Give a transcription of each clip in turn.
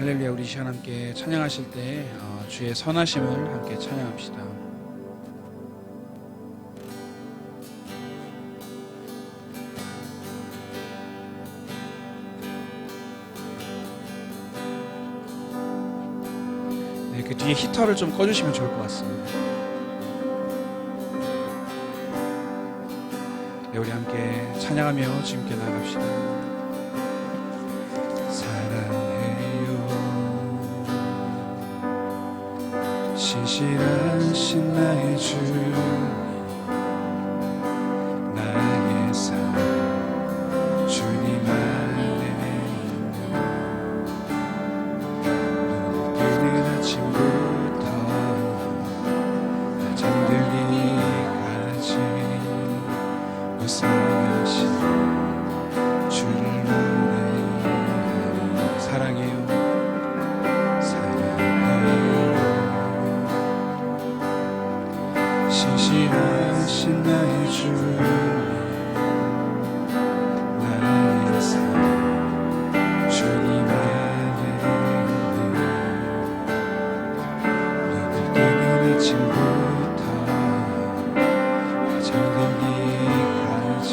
할렐루야. 우리 시간 함께 찬양하실 때 주의 선하심을 함께 찬양합시다. 네, 그 뒤에 히터를 좀 꺼주시면 좋을 것 같습니다. 네, 우리 함께 찬양하며 주님께 나아갑시다. 신실하신 나의 주, 나의 삶 주님 안에 있는, 눈을 뜨는 아침부터 날 잠들기까지 무상하신 주를 노래하니 사랑해요. 신실하신 나의 주, 나의 삶 주님 안에 있는, 눈을 뜨는 아침부터 잠들기까지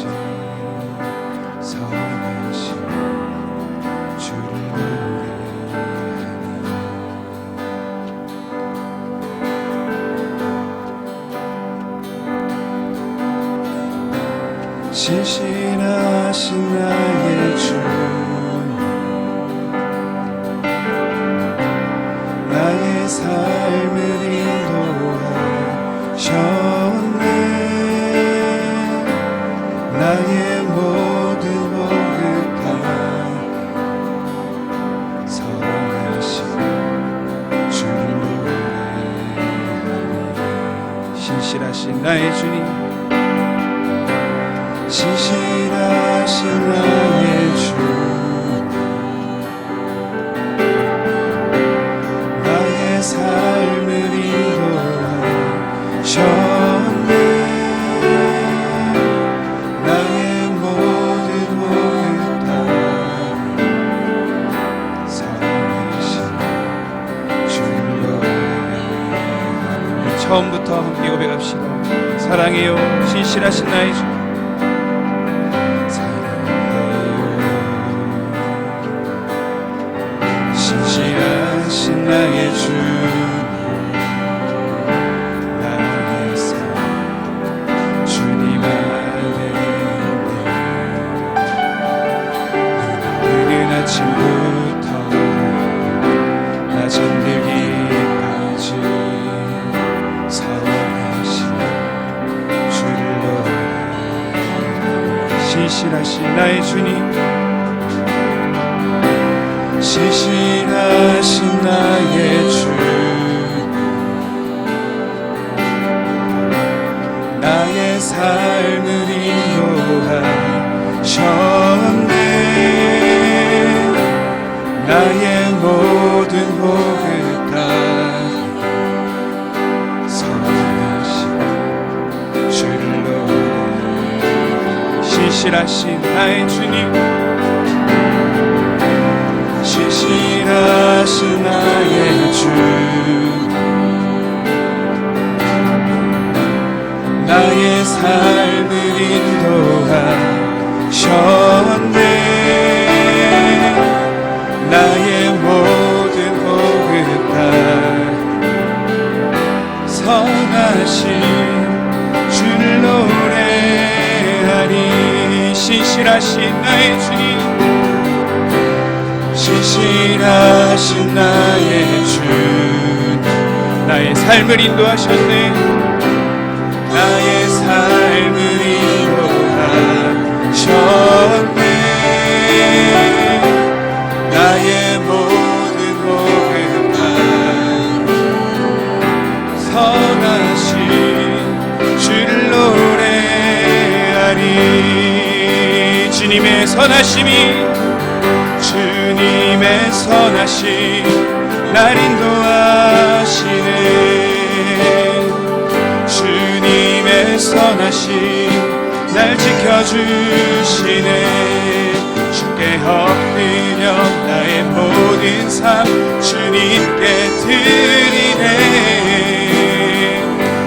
선하신 주를 신실하신 나의 주, 나의 삶을 인도하셨네. 나의 모든 목욕한 선하신 주를 노래하니. 신실하신 나의 주님, 신실하신 나의 주, 나의 삶을 인도하셨네. 나의 모든 목욕 다 선하신 주를 노래하니. 처음부터 함께 고백합시다. 사랑해요. 신실하신 나의 주, 신실하신 나의 주, 나의 삶 주님 안에 있네. 눈을 뜨는 아침부터 나 잠들기까지 선하신 주를 노래하니. 신실하신 나의 주님, 신실하신 나의 주, 나의 삶을 인도하셨네. 나의 모든 복을 다 선하신 주를 노래하니. 신실하신 나의 주님, 신실하신 나의 주, 나의 삶을 인도하셨네. 나의 모든 복을 다 선하신 주를 노래하니. 신실하신 나의 주님, 신실하신 나의 주, 나의 삶을 인도하셨네. 나의 삶을 인도하셨네. 나의 모든 복을 다 선하신 주를 노래하니. 주님의 선하심이, 주님의 선하심 날 인도하시네. 주님의 선하심 날 지켜주시네. 주께 엎드려 나의 모든 모든 삶 주님께 드리네.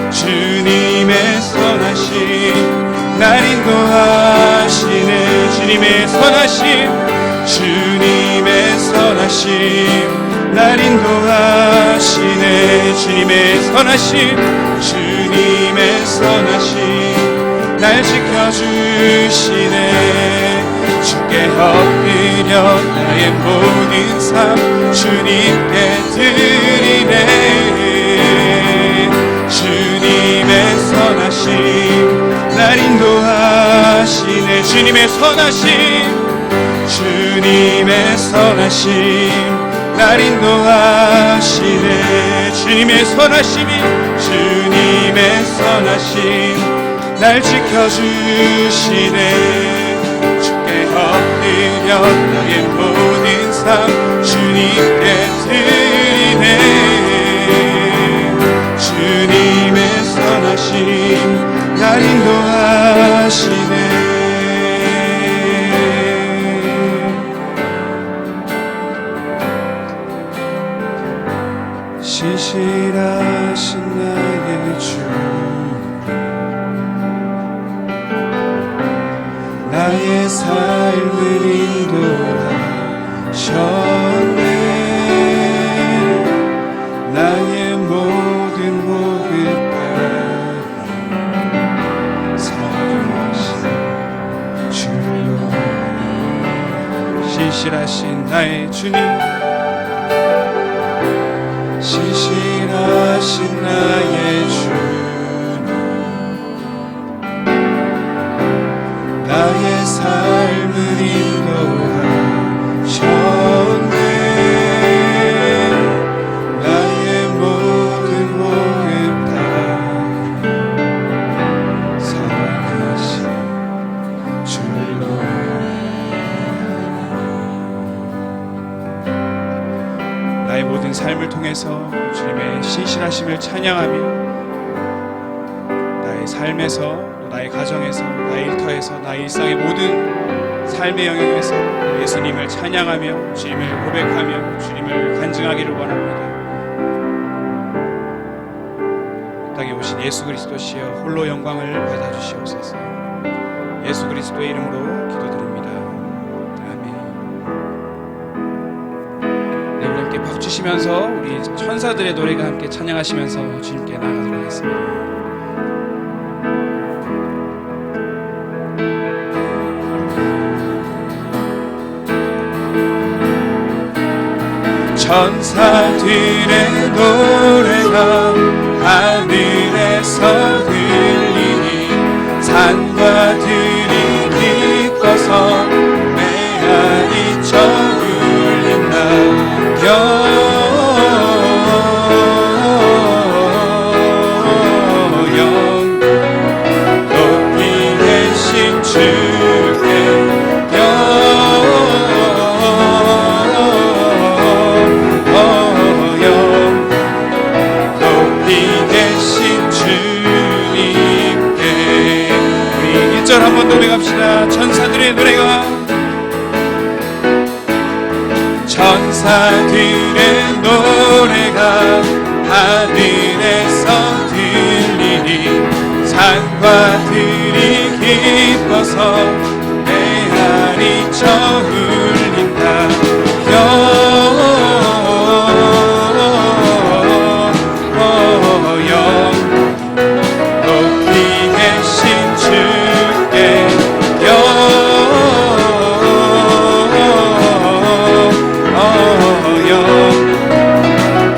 주님의 선하심 날 인도하시네. 주님의 선하심 주님의 선하심 날 인도하시네. 주님의 선하심 주님의 선하심 날 지켜주시네. 주께 엎드려 나의 모든 삶 주님께 드리네. 주님의 선하심 날 인도하시네. 주님의 선하심 주님의 선하심 날 인도하시네. 주님의 선하심이 주님의 선하심 날 지켜주시네. 주께 엎드려 나의 모든 삶 주님께 드리네. 주님의 선하심 날 인도하시네. 신실하신 나의 주 나의 삶을 인도하셨네. 나의 모든 목을 사랑하신 주여. 신실하신 나의 주님 신실하신 나의 주님 나의 삶을 인도하셨네. 나의 모든 목을 다 사랑하신 주여. 나의 모든 삶을 통해서 주님의 신실하심을 찬양하며 나의 삶에서 또 나의 가정에서 나의 일터에서 나의 일상의 모든 삶의 영역에서 예수님을 찬양하며 주님을 고백하며 주님을 간증하기를 원합니다. 이 땅에 오신 예수 그리스도시여 홀로 영광을 받아주시옵소서. 예수 그리스도의 이름으로 기도드립니다. 박 주시면서 우리 천사들의 노래가 함께 찬양하시면서 주님께 나아가도록 하겠습니다. 천사들의 노래가 하늘에서 들리니 산과 들이 기뻐서 메아리 쳐울린다. 높이 계신 주께 높이 계신 주님께. 우리 1절 한번 노래갑시다. 천사들의 노래가 천사들의 노래가 하늘에서 들리니 산과 들이 기뻐서 메아리 쳐울린다. 높이 계신 주께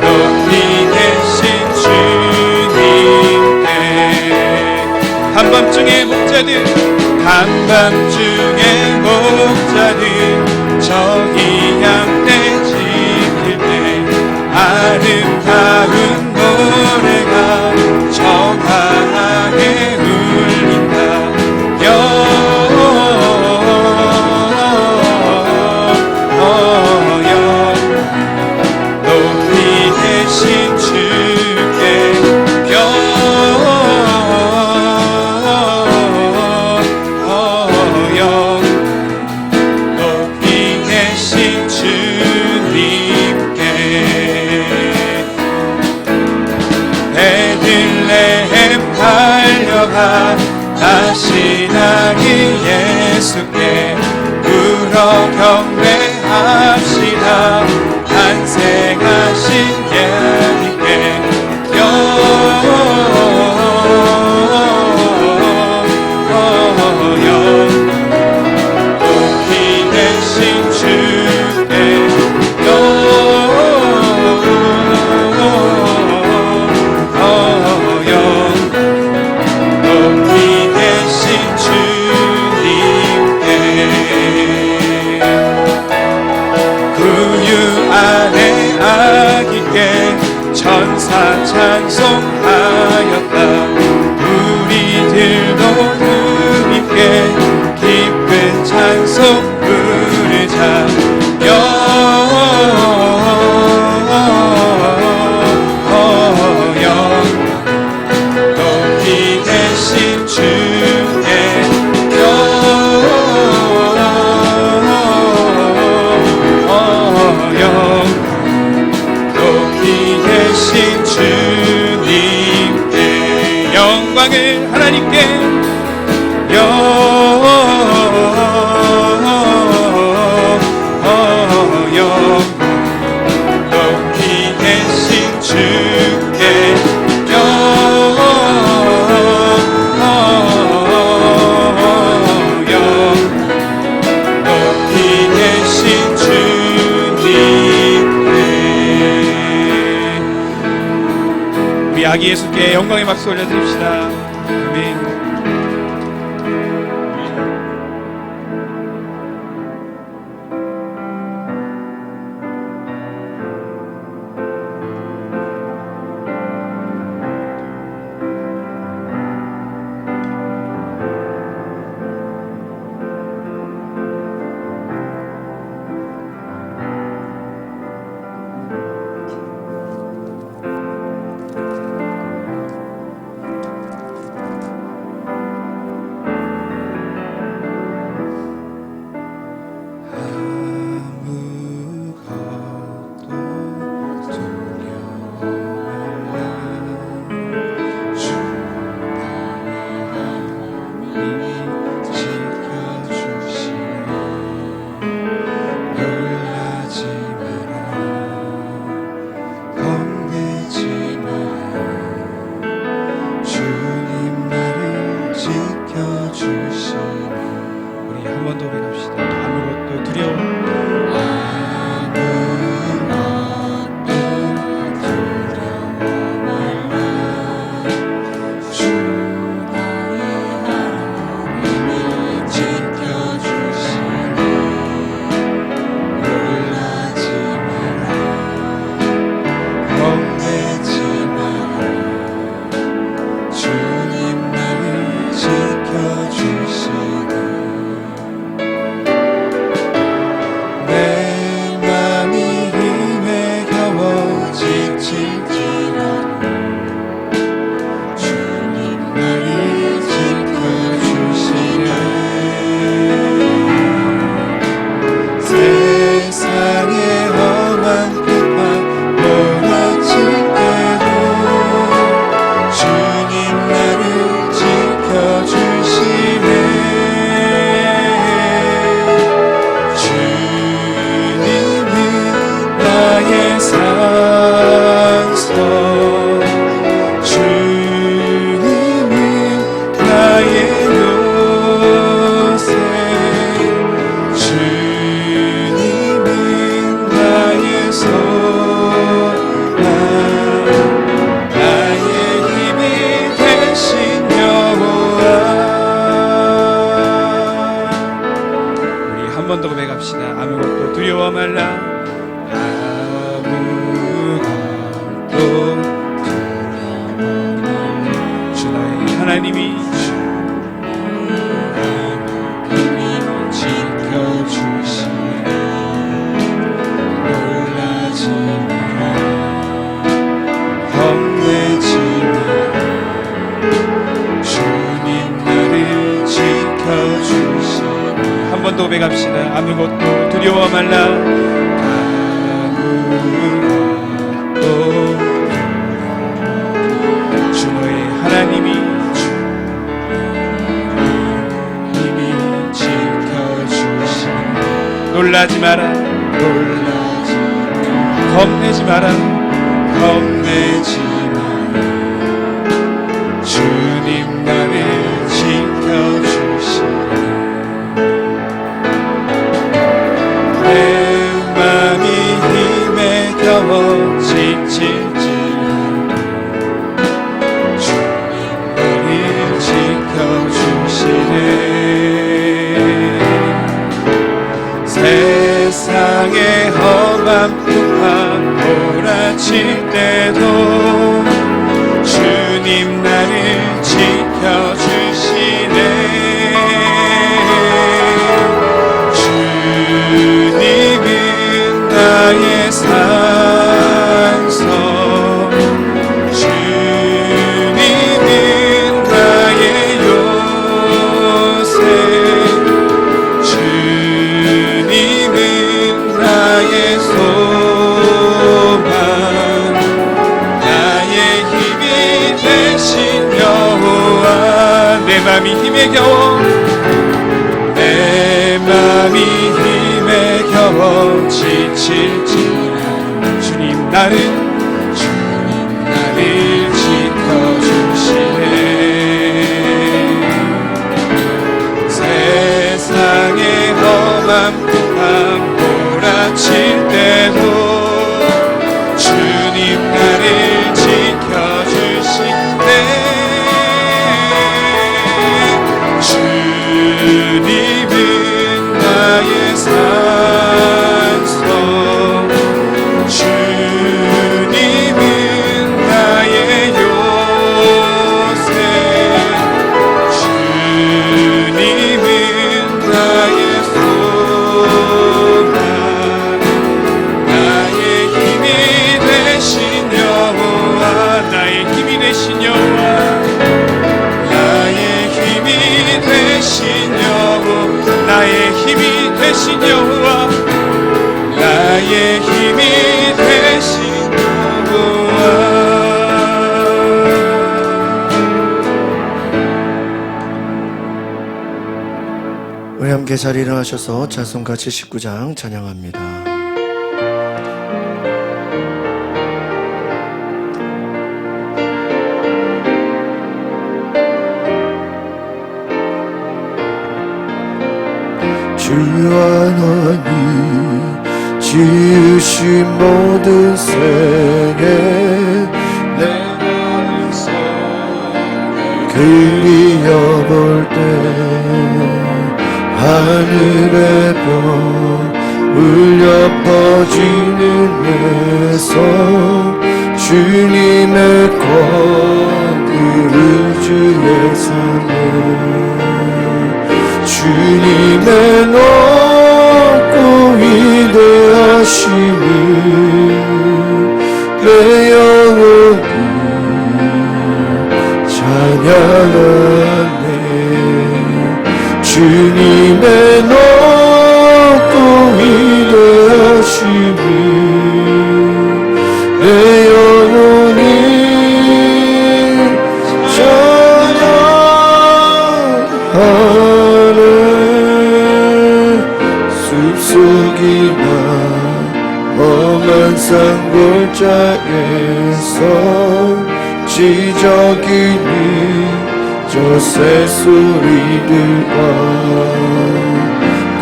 높이 계신 주님께. 한밤중에 목자들 한밤중에 목자들 저희 양떼 지킬 때 아름다운 노래가 저 강하게 울린다. 높이 계신 주께 높이 구원하시나니 예수께 울어 경배합시다. 탄생하신 예수께 높이 되신 주께 높이 되신 주님께 구유 안에 아기께 천사 찬송하였다. 우리들도 주님께 기쁜 찬송 부르자. 높이 되신 주께 높이 되신 주님께 영광을 하나님께 높이 되신 주께 높이 되신 주님께 우리 아기 예수께 영광의 박수 올려드립시다. 아멘. 두려워 말라. 아무것도 주 너의 하나님이 지켜주시네. 놀라지 마라, 겁내지 마라. 주님 나를 지켜주시네. 한 번 더 고백합시다. 아무것도 두려워 말라. 아무것도 주 너의 하나님이 놀라지 마라 겁내지 마라 겁내지 마라 주님 나를 지켜주시네 내 맘이 힘에 겨워 지칠지 주님 나를 지켜주시네 세상의 험한 풍파 몰아칠 때도 주님 나를 지켜주시네 주님은 나의 산성 주님은 나의 요새 주님은 나의 소망 나의 힘이 되신 여호와 내 맘이 힘에 겨워 내 맘이 힘에 겨워 지칠지라 주님 나를 지켜주시네 세상의 험한 풍파 몰아칠 때도 주님 나를 지켜주시네 주님은 나의 산성 주님은 나의 요새 주님은 나의 소망 나의 힘이 되신 여호와 나의 힘이 되신 여호와 나의 힘이 되신 여호와 나의 힘이 되신 여호와 나의 힘이 되신 여호와 우리 함께 자리 일어나셔서 찬송가 79장 찬양합니다. 주 하나님 지으신 모든 생에 내 마음속에 그리워볼 때 하늘의 별 울려 퍼지는 내 성 주님의 권그 주의 삶을 주님의 높고 위대하심을 내 영혼이 찬양하네 주님의 높고 위대하심을 내 영혼이 찬양하네 숲속이나 험한 산골짜기에서 지저귀는 저 새소리들과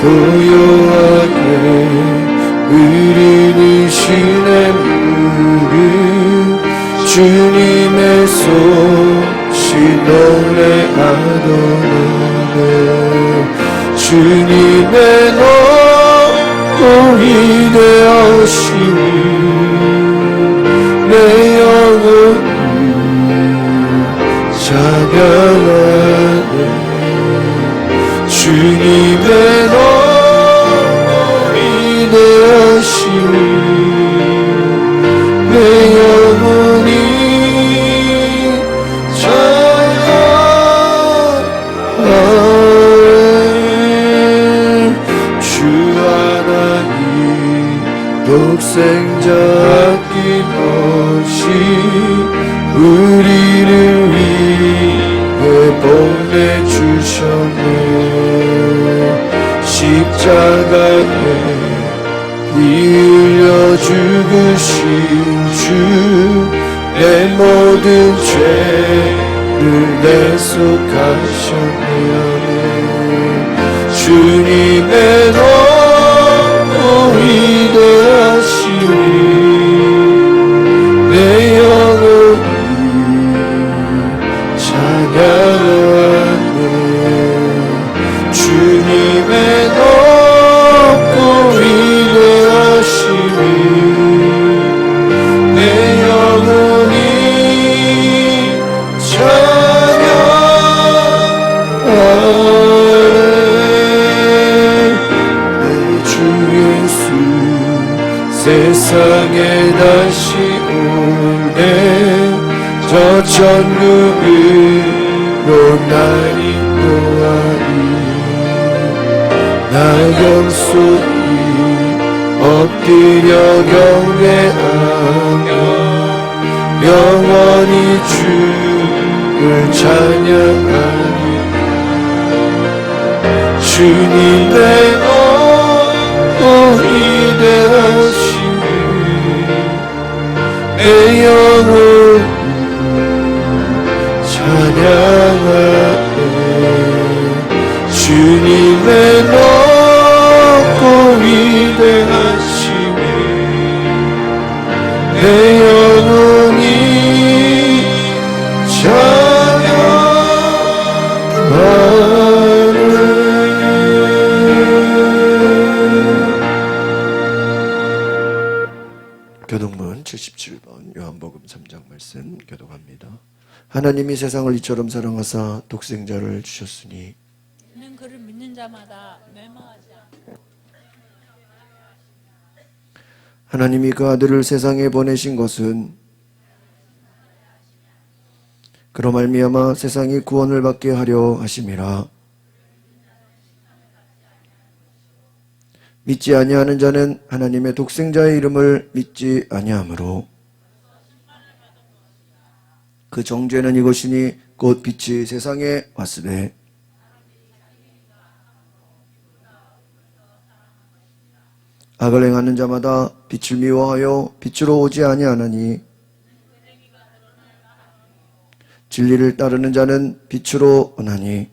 고요하게 흐르는 시냇물을 주님의 솜씨 노래하더라네 주님의 높고 위대하심을 내 영혼이 찬양하네 주님의 높고 위대하심을 내 영혼이 찬양하네 주 하나님 독생자 아낌없이 우리를 위해 보내주셨네 십자가에 흘려 죽으신 주 내 모든 죄를 대속하셨네. 주님의 너무 위대하시니 내 영혼이 찬양하네. 주님의 너무 위대하시니 내 영혼이 찬양하네. 내 주 예수 세상에 다시 오네. 저 천국으로 날 인도하리. 나 영속히 엎드려 경배하며 영원히 주를 찬양하리. 주님의 너무 위대하시니 내 영혼이 찬양하네. 주님의 너무 위대하시니 내 영혼이 찬양하네. 교동문 77번 요한복음 3장 말씀 교독합니다. 하나님이 세상을 이처럼 사랑하사 독생자를 주셨으니 이는 그를 믿는 자마다 멸망하지 않고 하나님이 그 아들을 세상에 보내신 것은 그로 말미암아 세상이 구원을 받게 하려 하심이라. 믿지 아니하는 자는 하나님의 독생자의 이름을 믿지 아니하므로 그 정죄는 이것이니 곧 빛이 세상에 왔으되 악을 행하는 자마다 빛을 미워하여 빛으로 오지 아니하나니 진리를 따르는 자는 빛으로 오나니.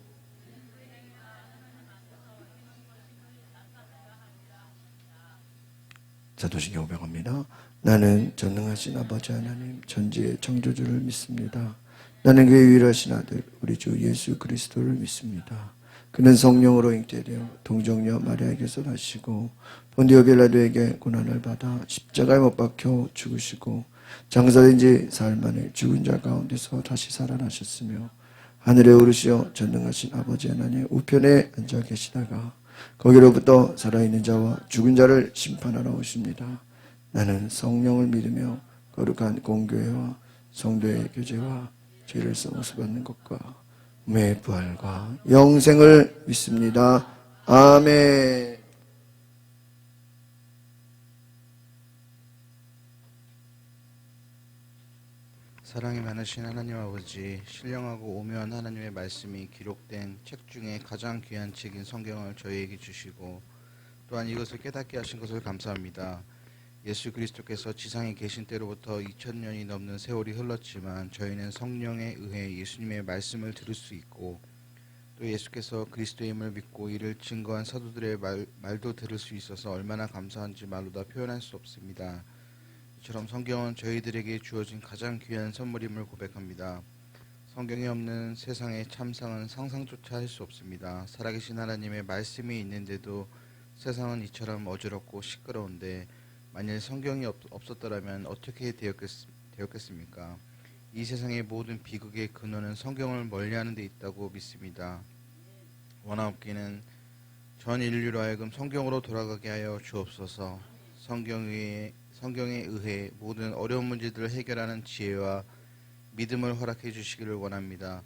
사도신경 500입니다. 나는 전능하신 아버지 하나님 전지의 창조주를 믿습니다. 나는 그의 유일하신 아들 우리 주 예수 그리스도를 믿습니다. 그는 성령으로 잉태되어 동정녀 마리아에게서 나시고 본디오 빌라도에게 고난을 받아 십자가에 못 박혀 죽으시고 장사된 지 사흘 만에 죽은 자 가운데서 다시 살아나셨으며 하늘에 오르시어 전능하신 아버지 하나님 우편에 앉아 계시다가 거기로부터 살아있는 자와 죽은 자를 심판하러 오십니다. 나는 성령을 믿으며 거룩한 공교회와 성도의 교제와 죄를 썩어서 받는 것과 몸의 부활과 영생을 믿습니다. 아멘. 사랑이 많으신 하나님 아버지, 신령하고 오묘한 하나님의 말씀이 기록된 책 중에 가장 귀한 책인 성경을 저희에게 주시고 또한 이것을 깨닫게 하신 것을 감사합니다. 예수 그리스도께서 지상에 계신 때로부터 2000년이 넘는 세월이 흘렀지만 저희는 성령에 의해 예수님의 말씀을 들을 수 있고 또 예수께서 그리스도임을 믿고 이를 증거한 사도들의 말도 들을 수 있어서 얼마나 감사한지 말로 다 표현할 수 없습니다. 이처럼 성경은 저희들에게 주어진 가장 귀한 선물임을 고백합니다. 성경에 없는 세상의 참상은 상상조차 할 수 없습니다. 살아계신 하나님의 말씀이 있는데도 세상은 이처럼 어지럽고 시끄러운데 만일 성경이 없었더라면 어떻게 되었겠습니까? 이 세상의 모든 비극의 근원은 성경을 멀리하는 데 있다고 믿습니다. 원하옵기는 전 인류로 하여금 성경으로 돌아가게 하여 주옵소서. 성경에 의해 모든 어려운 문제들을 해결하는 지혜와 믿음을 허락해 주시기를 원합니다.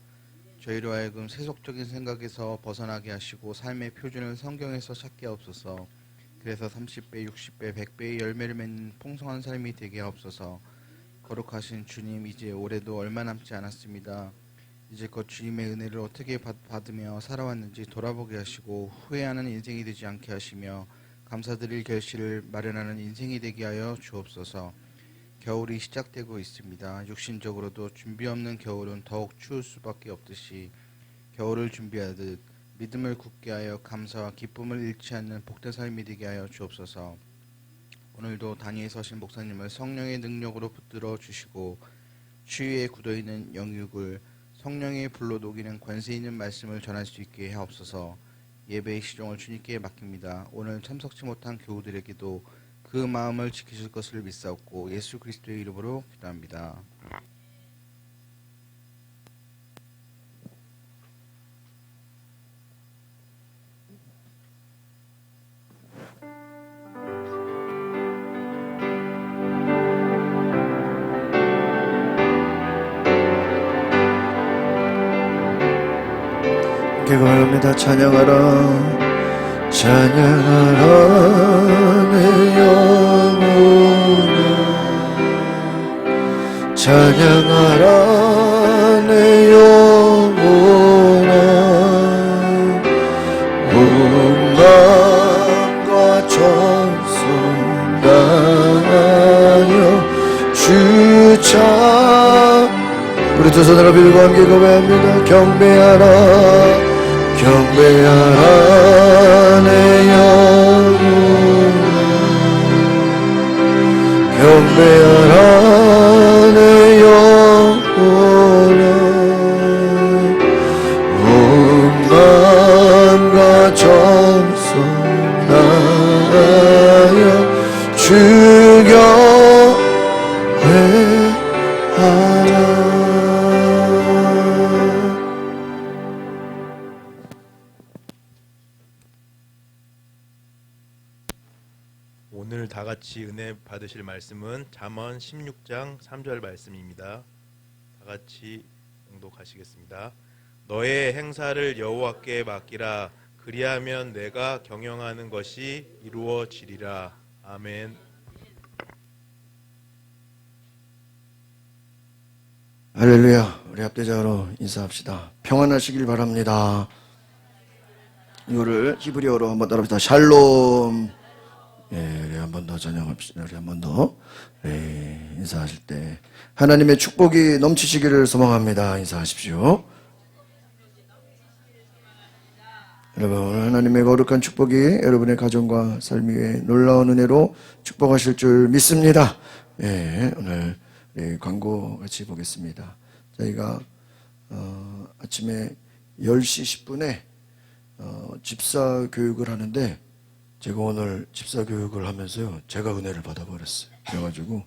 저희로 하여금 세속적인 생각에서 벗어나게 하시고 삶의 표준을 성경에서 찾게 하옵소서. 그래서 30배, 60배, 100배의 열매를 맺는 풍성한 삶이 되게 하옵소서. 거룩하신 주님, 이제 올해도 얼마 남지 않았습니다. 이제껏 주님의 은혜를 어떻게 받으며 살아왔는지 돌아보게 하시고 후회하는 인생이 되지 않게 하시며 감사드릴 결실을 마련하는 인생이 되게 하여 주옵소서. 겨울이 시작되고 있습니다. 육신적으로도 준비 없는 겨울은 더욱 추울 수밖에 없듯이 겨울을 준비하듯 믿음을 굳게 하여 감사와 기쁨을 잃지 않는 복된 삶이 되게 하여 주옵소서. 오늘도 단위에 서신 목사님을 성령의 능력으로 붙들어 주시고 추위에 굳어있는 영육을 성령의 불로 녹이는 권세 있는 말씀을 전할 수 있게 하옵소서. 예배의 시종을 주님께 맡깁니다. 오늘 참석치 못한 교우들에게도 그 마음을 지키실 것을 믿사옵고 예수 그리스도의 이름으로 기도합니다. 기도합니다. 찬양하라 찬양하라 내 영혼아 찬양하라 내 영혼아 온 마음과 전성 다하여 주차 우리 두 손으로 빌고 함께 고백합니다. 경배하라 경배하라 내 영혼아 경배하라 내 영혼아 온 마음과 정성 다하여 주경외하라. 오늘 다 같이 은혜 받으실 말씀은 잠언 16장 3절 말씀입니다. 다 같이 봉독하시겠습니다. 너의 행사를 여호와께 맡기라. 그리하면 내가 경영하는 것이 이루어지리라. 아멘. 할렐루야. 우리 합대자로 인사합시다. 평안하시길 바랍니다. 이거를 히브리어로 한번 따라합시다. 샬롬. 예, 우리 한 번 더 전향합시다. 우리 한 번 더 인사하실 때 하나님의 축복이 넘치시기를 소망합니다. 인사하십시오. 여러분, 오늘 하나님의 거룩한 축복이 여러분의 가정과 삶 위에 놀라운 은혜로 축복하실 줄 믿습니다. 예, 오늘 광고 같이 보겠습니다. 저희가 아침에 10시 10분에 집사 교육을 하는데 제가 오늘 집사 교육을 하면서요, 제가 은혜를 받아버렸어요. 그래가지고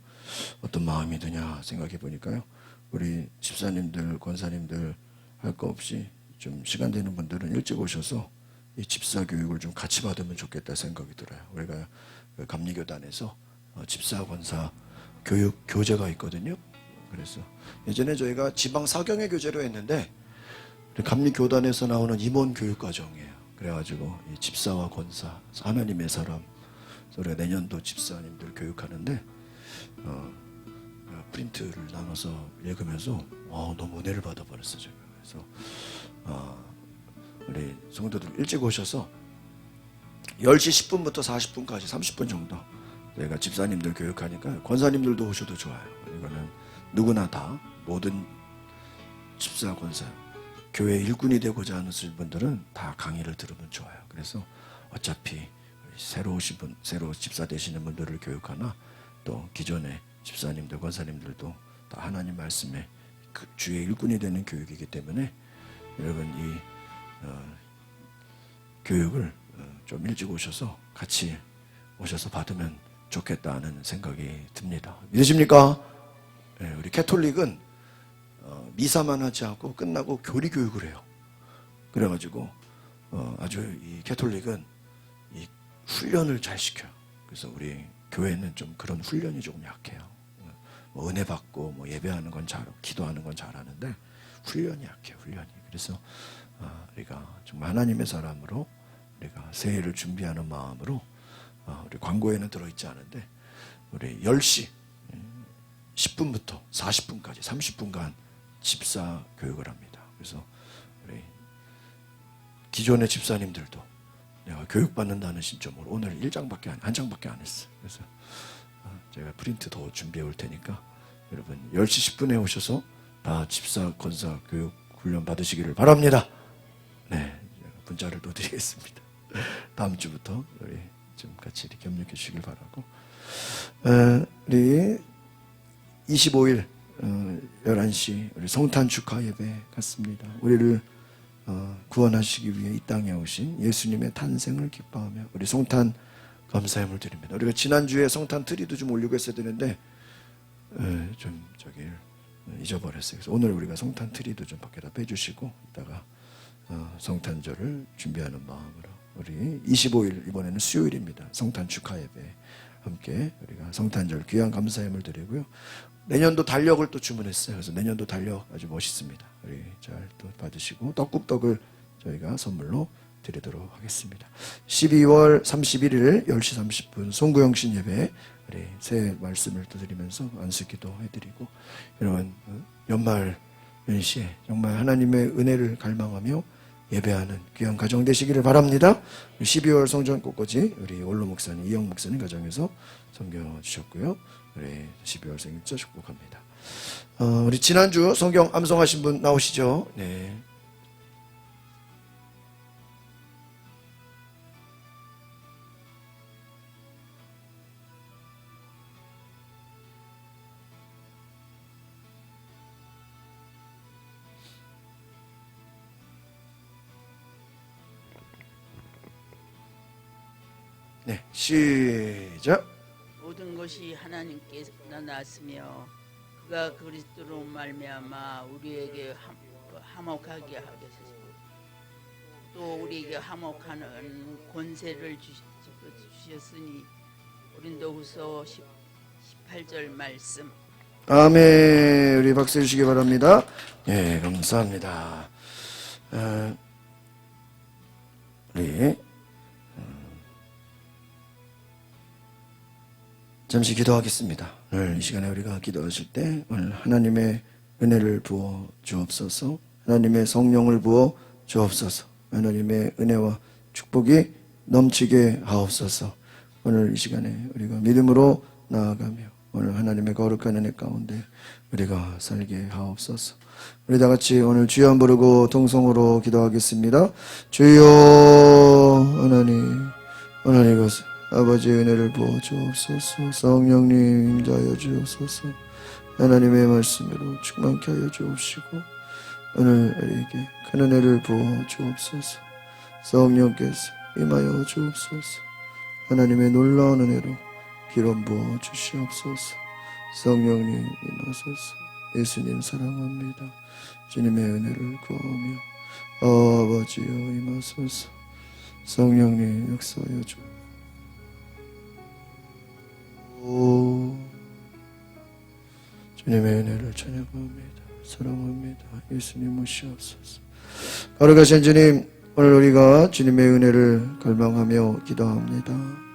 어떤 마음이 드냐 생각해 보니까요, 우리 집사님들, 권사님들 할 거 없이 좀 시간 되는 분들은 일찍 오셔서 이 집사 교육을 좀 같이 받으면 좋겠다 생각이 들어요. 우리가 감리교단에서 집사, 권사 교육 교재가 있거든요. 그래서 예전에 저희가 지방 사경회 교재로 했는데 감리교단에서 나오는 임원 교육 과정이에요. 그래가지고 이 집사와 권사, 하나님의 사람, 우리가 내년도 집사님들 교육하는데 프린트를 나눠서 읽으면서 너무 은혜를 받아버렸어요. 제가. 그래서 우리 성도들 일찍 오셔서 10시 10분부터 40분까지 30분 정도 저희가 집사님들 교육하니까 권사님들도 오셔도 좋아요. 이거는 누구나 다 모든 집사, 권사, 교회 일꾼이 되고자 하는 분들은 다 강의를 들으면 좋아요. 그래서 어차피 새로 오신 분, 새로 집사 되시는 분들을 교육하나 또 기존의 집사님들, 권사님들도 다 하나님 말씀에 그 주의 일꾼이 되는 교육이기 때문에 여러분 이 교육을 좀 일찍 오셔서 같이 오셔서 받으면 좋겠다는 생각이 듭니다. 믿으십니까? 네, 우리 캐톨릭은 미사만 하지 않고 끝나고 교리 교육을 해요. 그래가지고 아주 이 캐톨릭은 이 훈련을 잘 시켜요. 그래서 우리 교회는 좀 그런 훈련이 조금 약해요. 뭐 은혜 받고 뭐 예배하는 건 잘, 기도하는 건 잘하는데 훈련이 약해요. 훈련이. 그래서 우리가 정말 하나님의 사람으로 우리가 새해를 준비하는 마음으로 우리 광고에는 들어있지 않은데 우리 10시 10분부터 40분까지 30분간 집사 교육을 합니다. 그래서 우리 기존의 집사님들도 내가 교육받는다는 신점으로 오늘 1장밖에 한 장밖에 안 했어요. 그래서 제가 프린트 더 준비해 올 테니까 여러분 10시 10분에 오셔서 다 집사, 권사, 교육 훈련 받으시기를 바랍니다. 네, 문자를 또 드리겠습니다. 다음 주부터 우리 좀 같이 이렇게 협력해 주시길 바라고, 우리 25일 11시 우리 성탄 축하 예배 갔습니다. 우리를 구원하시기 위해 이 땅에 오신 예수님의 탄생을 기뻐하며 우리 성탄 감사함을 드립니다. 우리가 지난주에 성탄 트리도 좀 올리고 했어야 되는데 좀 저기 잊어버렸어요. 그래서 오늘 우리가 성탄 트리도 좀 밖에다 빼주시고 이따가 성탄절을 준비하는 마음으로 우리 25일 이번에는 수요일입니다. 성탄 축하 예배 함께 우리가 성탄절 귀한 감사함을 드리고요. 내년도 달력을 또 주문했어요. 그래서 내년도 달력 아주 멋있습니다. 우리 잘 또 받으시고 떡국떡을 저희가 선물로 드리도록 하겠습니다. 12월 31일 10시 30분 송구영신 예배 우리 새해 말씀을 또 드리면서 안수기도 해드리고, 여러분 연말 연시에 정말 하나님의 은혜를 갈망하며 예배하는 귀한 가정 되시기를 바랍니다. 12월 성전 꽃꽂이 우리 원로 목사님, 이영 목사님 가정에서 섬겨주셨고요. 우리 12월 생일자 축복합니다. 우리 지난주 성경 암송하신 분 나오시죠? 네. 네, 시작. 모든 것이 하나님께서 났으며 그가 그리스도로 말미암아 우리에게 화목하게 하겠으시고 또 우리에게 화목하는 권세를 주셨으니. 고린도후서 18절 말씀. 아멘. 우리 박수 주시기 바랍니다. 예, 감사합니다. 우리 잠시 기도하겠습니다. 오늘 이 시간에 우리가 기도하실 때 오늘 하나님의 은혜를 부어 주옵소서, 하나님의 성령을 부어 주옵소서, 하나님의 은혜와 축복이 넘치게 하옵소서. 오늘 이 시간에 우리가 믿음으로 나아가며 오늘 하나님의 거룩한 은혜 가운데 우리가 살게 하옵소서. 우리 다 같이 오늘 주여 한 부르고 동성으로 기도하겠습니다. 주여 하나님 것을 아버지의 은혜를 부어 주옵소서. 성령님 임자하여 주옵소서. 하나님의 말씀으로 충만케 하여 주옵시고 오늘 우리에게 큰 은혜를 부어 주옵소서. 성령께서 임하여 주옵소서. 하나님의 놀라운 은혜로 기름 부어 주시옵소서. 성령님 임하소서. 예수님 사랑합니다. 주님의 은혜를 구하오며 아버지여 임하소서. 성령님 역사하여 주옵소서. 주님의 은혜를 찬양합니다. 사랑합니다. 예수님 오시옵소서. 거룩하신 주님, 오늘 우리가 주님의 은혜를 갈망하며 기도합니다.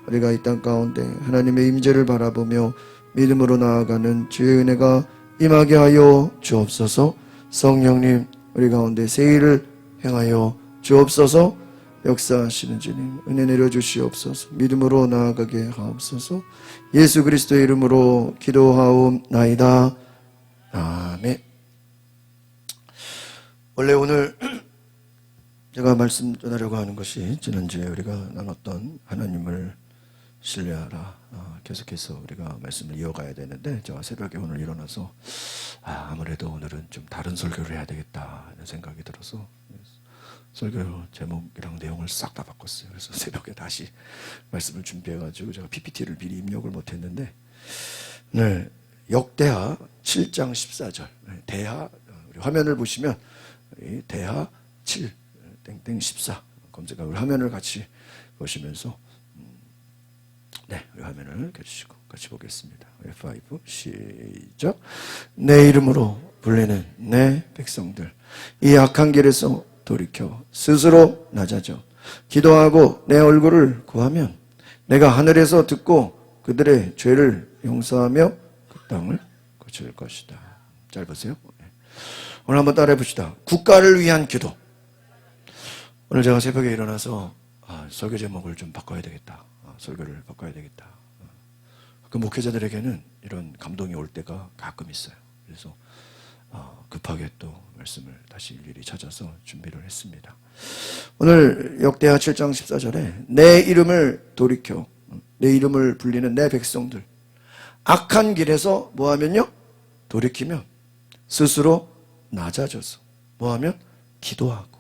우리가 이 땅 가운데 하나님의 임재를 바라보며 믿음으로 나아가는 주의 은혜가 임하게 하여 주옵소서. 성령님 우리 가운데 새 일을 행하여 주옵소서. 역사하시는 주님 은혜 내려주시옵소서. 믿음으로 나아가게 하옵소서. 예수 그리스도의 이름으로 기도하옵나이다. 아멘. 원래 오늘 제가 말씀 전하려고 하는 것이 지난주에 우리가 나눴던 하나님을 신뢰하라, 계속해서 우리가 말씀을 이어가야 되는데 제가 새벽에 오늘 일어나서 아무래도 오늘은 좀 다른 설교를 해야 되겠다 하는 생각이 들어서 설교 제목이랑 내용을 싹 다 바꿨어요. 그래서 새벽에 다시 말씀을 준비해가지고 제가 PPT를 미리 입력을 못했는데, 네, 역대하 7장 14절 대하, 우리 화면을 보시면 대하 7 땡땡 14 검색하고 화면을 같이 보시면서 네, 우리 화면을 켜주시고 같이 보겠습니다. 5 시작. 내 이름으로 불리는 내 백성들 이 악한 길에서 돌이켜 스스로 낮아져 기도하고 내 얼굴을 구하면 내가 하늘에서 듣고 그들의 죄를 용서하며 그 땅을 고칠 것이다. 잘 보세요. 오늘 한번 따라해 봅시다. 국가를 위한 기도. 오늘 제가 새벽에 일어나서 설교 제목을 좀 바꿔야 되겠다. 설교를 바꿔야 되겠다. 그 목회자들에게는 이런 감동이 올 때가 가끔 있어요. 그래서 급하게 또 말씀을 다시 일일이 찾아서 준비를 했습니다. 오늘 역대하 7장 14절에 내 이름을 돌이켜 내 이름을 불리는 내 백성들 악한 길에서 뭐하면요? 돌이키면 스스로 낮아져서 뭐하면? 기도하고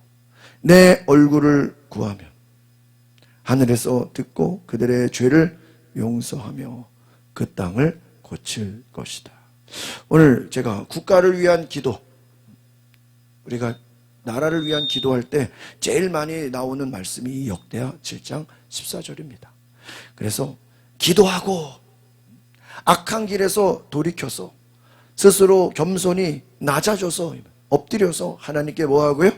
내 얼굴을 구하면 하늘에서 듣고 그들의 죄를 용서하며 그 땅을 고칠 것이다. 오늘 제가 국가를 위한 기도, 우리가 나라를 위한 기도할 때 제일 많이 나오는 말씀이 이 역대하 7장 14절입니다. 그래서 기도하고 악한 길에서 돌이켜서 스스로 겸손히 낮아져서 엎드려서 하나님께 뭐하고요?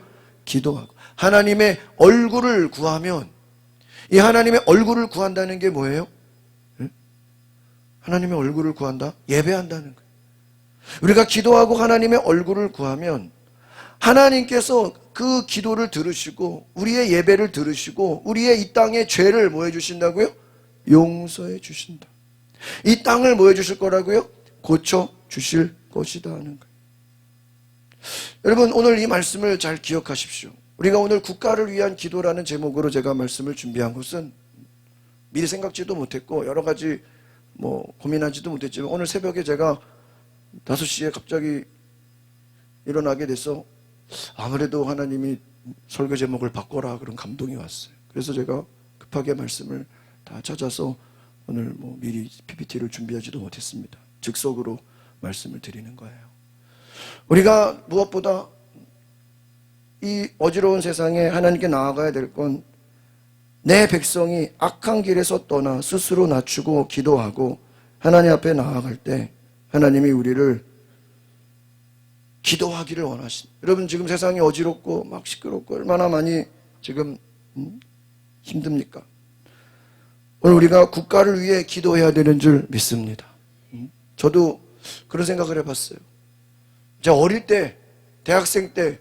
기도하고 하나님의 얼굴을 구하면, 이 하나님의 얼굴을 구한다는 게 뭐예요? 하나님의 얼굴을 구한다? 예배한다는 거예요. 우리가 기도하고 하나님의 얼굴을 구하면 하나님께서 그 기도를 들으시고 우리의 예배를 들으시고 우리의 이 땅의 죄를 뭐 해주신다고요? 용서해 주신다. 이 땅을 뭐 해주실 거라고요? 고쳐 주실 것이다 하는 거예요. 여러분, 오늘 이 말씀을 잘 기억하십시오. 우리가 오늘 국가를 위한 기도라는 제목으로 제가 말씀을 준비한 것은 미리 생각지도 못했고 여러 가지 고민하지도 못했지만 오늘 새벽에 제가 5시에 갑자기 일어나게 돼서 아무래도 하나님이 설교 제목을 바꿔라 그런 감동이 왔어요. 그래서 제가 급하게 말씀을 다 찾아서 오늘 미리 PPT를 준비하지도 못했습니다. 즉석으로 말씀을 드리는 거예요. 우리가 무엇보다 이 어지러운 세상에 하나님께 나아가야 될 건 내 백성이 악한 길에서 떠나 스스로 낮추고 기도하고 하나님 앞에 나아갈 때 하나님이 우리를 기도하기를 원하십니다. 여러분, 지금 세상이 어지럽고 막 시끄럽고 얼마나 많이 지금 힘듭니까? 오늘 우리가 국가를 위해 기도해야 되는 줄 믿습니다. 저도 그런 생각을 해봤어요. 제가 어릴 때, 대학생 때,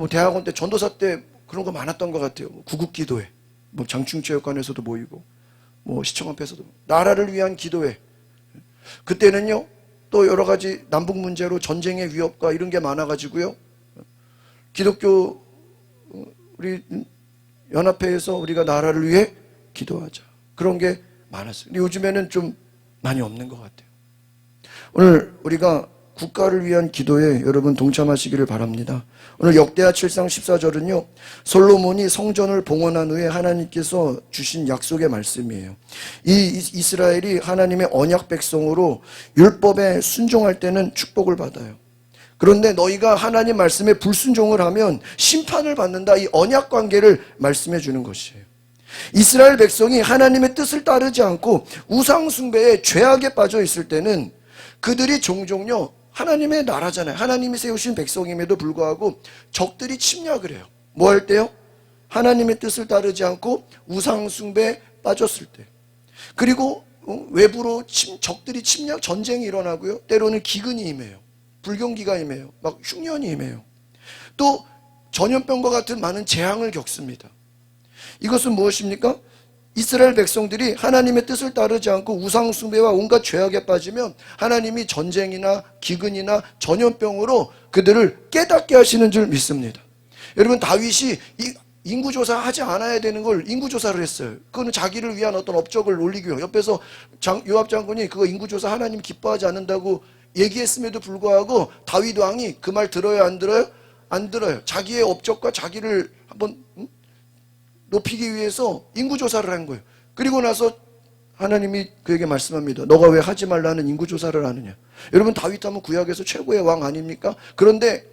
대학원 때, 전도사 때 그런 거 많았던 것 같아요. 구국기도회, 장충체육관에서도 모이고, 시청 앞에서도 나라를 위한 기도회. 그때는요, 또 여러 가지 남북 문제로 전쟁의 위협과 이런 게 많아가지고요, 기독교 우리 연합회에서 우리가 나라를 위해 기도하자. 그런 게 많았어요. 근데 요즘에는 좀 많이 없는 것 같아요. 오늘 우리가 국가를 위한 기도에 여러분 동참하시기를 바랍니다. 오늘 역대하 7장 14절은요, 솔로몬이 성전을 봉헌한 후에 하나님께서 주신 약속의 말씀이에요. 이 이스라엘이 하나님의 언약 백성으로 율법에 순종할 때는 축복을 받아요. 그런데 너희가 하나님 말씀에 불순종을 하면 심판을 받는다. 이 언약 관계를 말씀해 주는 것이에요. 이스라엘 백성이 하나님의 뜻을 따르지 않고 우상 숭배에 죄악에 빠져 있을 때는 그들이 종종요, 하나님의 나라잖아요. 하나님이 세우신 백성임에도 불구하고 적들이 침략을 해요. 뭐 할 때요? 하나님의 뜻을 따르지 않고 우상 숭배에 빠졌을 때. 그리고 외부로 적들이 침략, 전쟁이 일어나고요. 때로는 기근이 임해요. 불경기가 임해요. 막 흉년이 임해요. 또 전염병과 같은 많은 재앙을 겪습니다. 이것은 무엇입니까? 이스라엘 백성들이 하나님의 뜻을 따르지 않고 우상 숭배와 온갖 죄악에 빠지면 하나님이 전쟁이나 기근이나 전염병으로 그들을 깨닫게 하시는 줄 믿습니다. 여러분, 다윗이 인구조사 하지 않아야 되는 걸 인구조사를 했어요. 그거는 자기를 위한 어떤 업적을 올리기 위해. 옆에서 요압 장군이 그거 인구조사 하나님 기뻐하지 않는다고 얘기했음에도 불구하고 다윗 왕이 그 말 들어요, 안 들어요? 안 들어요. 자기의 업적과 자기를 한번 높이기 위해서 인구조사를 한 거예요. 그리고 나서 하나님이 그에게 말씀합니다. 너가 왜 하지 말라는 인구조사를 하느냐. 여러분, 다윗하면 구약에서 최고의 왕 아닙니까? 그런데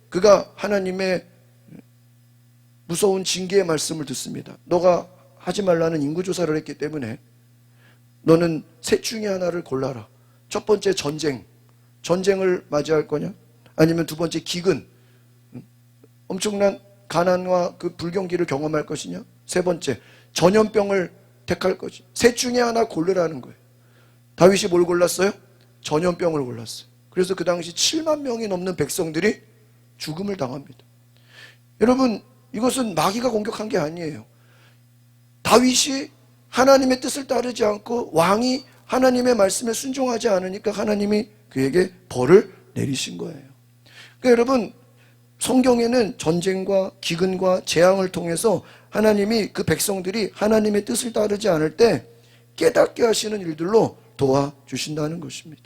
그가 하나님의 무서운 징계의 말씀을 듣습니다. 너가 하지 말라는 인구조사를 했기 때문에 너는 셋 중에 하나를 골라라. 첫 번째 전쟁을 맞이할 거냐? 아니면 두 번째 기근, 엄청난 가난과 그 불경기를 경험할 것이냐? 세 번째, 전염병을 택할 것이냐? 셋 중에 하나 고르라는 거예요. 다윗이 뭘 골랐어요? 전염병을 골랐어요. 그래서 그 당시 7만 명이 넘는 백성들이 죽음을 당합니다. 여러분, 이것은 마귀가 공격한 게 아니에요. 다윗이 하나님의 뜻을 따르지 않고 왕이 하나님의 말씀에 순종하지 않으니까 하나님이 그에게 벌을 내리신 거예요. 그러니까 여러분, 성경에는 전쟁과 기근과 재앙을 통해서 하나님이 그 백성들이 하나님의 뜻을 따르지 않을 때 깨닫게 하시는 일들로 도와주신다는 것입니다.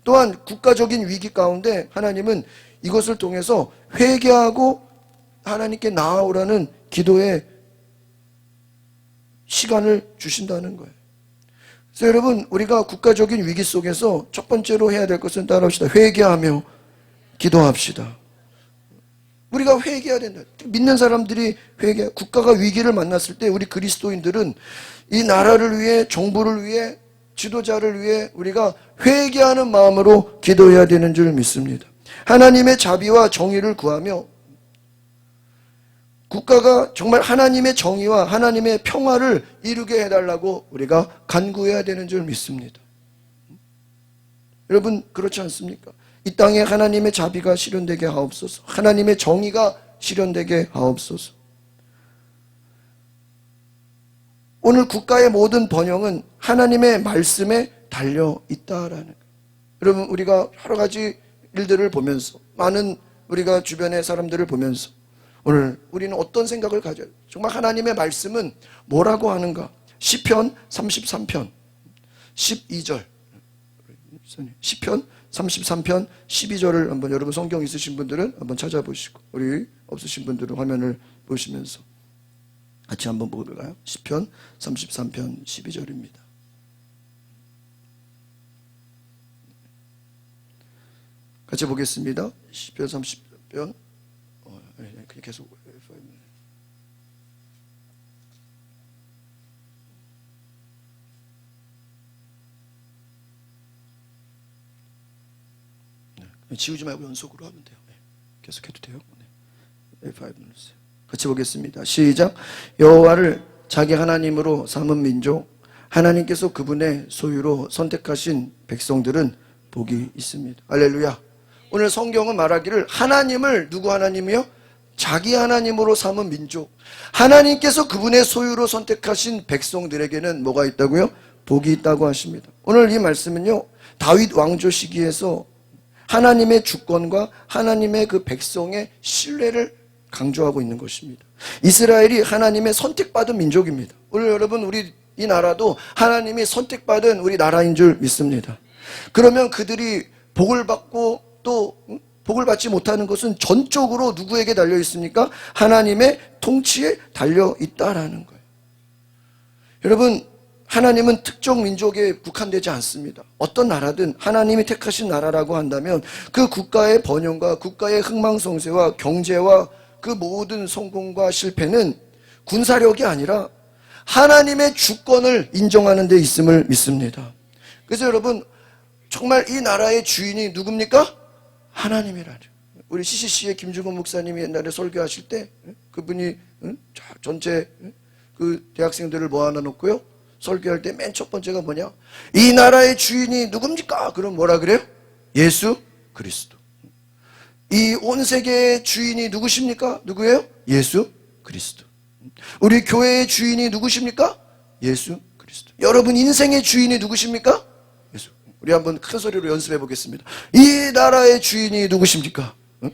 또한 국가적인 위기 가운데 하나님은 이것을 통해서 회개하고 하나님께 나아오라는 기도의 시간을 주신다는 거예요. 그래서 여러분, 우리가 국가적인 위기 속에서 첫 번째로 해야 될 것은 따라합시다. 회개하며 기도합시다. 우리가 회개해야 된다. 믿는 사람들이 국가가 위기를 만났을 때 우리 그리스도인들은 이 나라를 위해, 정부를 위해, 지도자를 위해 우리가 회개하는 마음으로 기도해야 되는 줄 믿습니다. 하나님의 자비와 정의를 구하며 국가가 정말 하나님의 정의와 하나님의 평화를 이루게 해달라고 우리가 간구해야 되는 줄 믿습니다. 여러분, 그렇지 않습니까? 이 땅에 하나님의 자비가 실현되게 하옵소서. 하나님의 정의가 실현되게 하옵소서. 오늘 국가의 모든 번영은 하나님의 말씀에 달려 있다라는 거예요. 여러분, 우리가 여러 가지 일들을 보면서, 많은 우리가 주변의 사람들을 보면서 오늘 우리는 어떤 생각을 가져요? 정말 하나님의 말씀은 뭐라고 하는가? 시편 33편 12절, 시편 33편 12절을 한번, 여러분 성경 있으신 분들은 한번 찾아보시고, 우리 없으신 분들은 화면을 보시면서 같이 한번 볼까요? 시편 33편 12절입니다. 같이 보겠습니다. 시편 30편 계속 지우지 말고 연속으로 하면 돼요. 계속 해도 돼요. F5 눌러주세요. 같이 보겠습니다. 시작. 여호와를 자기 하나님으로 삼은 민족, 하나님께서 그분의 소유로 선택하신 백성들은 복이 있습니다. 할렐루야. 오늘 성경은 말하기를 하나님을, 누구 하나님이요? 자기 하나님으로 삼은 민족, 하나님께서 그분의 소유로 선택하신 백성들에게는 뭐가 있다고요? 복이 있다고 하십니다. 오늘 이 말씀은요, 다윗 왕조 시기에서 하나님의 주권과 하나님의 그 백성의 신뢰를 강조하고 있는 것입니다. 이스라엘이 하나님의 선택받은 민족입니다. 오늘 여러분, 우리 이 나라도 하나님이 선택받은 우리 나라인 줄 믿습니다. 그러면 그들이 복을 받고 또 복을 받지 못하는 것은 전적으로 누구에게 달려 있습니까? 하나님의 통치에 달려 있다라는 거예요. 여러분, 하나님은 특정 민족에 국한되지 않습니다. 어떤 나라든 하나님이 택하신 나라라고 한다면 그 국가의 번영과 국가의 흥망성쇠와 경제와 그 모든 성공과 실패는 군사력이 아니라 하나님의 주권을 인정하는 데 있음을 믿습니다. 그래서 여러분, 정말 이 나라의 주인이 누굽니까? 하나님이라죠. 우리 CCC의 김중건 목사님이 옛날에 설교하실 때 그분이 전체 그 대학생들을 모아놔 놓고요, 설교할 때 맨 첫 번째가 뭐냐? 이 나라의 주인이 누굽니까? 그럼 뭐라 그래요? 예수 그리스도. 이 온 세계의 주인이 누구십니까? 누구예요? 예수 그리스도. 우리 교회의 주인이 누구십니까? 예수 그리스도. 여러분 인생의 주인이 누구십니까? 예수. 우리 한번 큰 소리로 연습해 보겠습니다. 이 나라의 주인이 누구십니까? 응?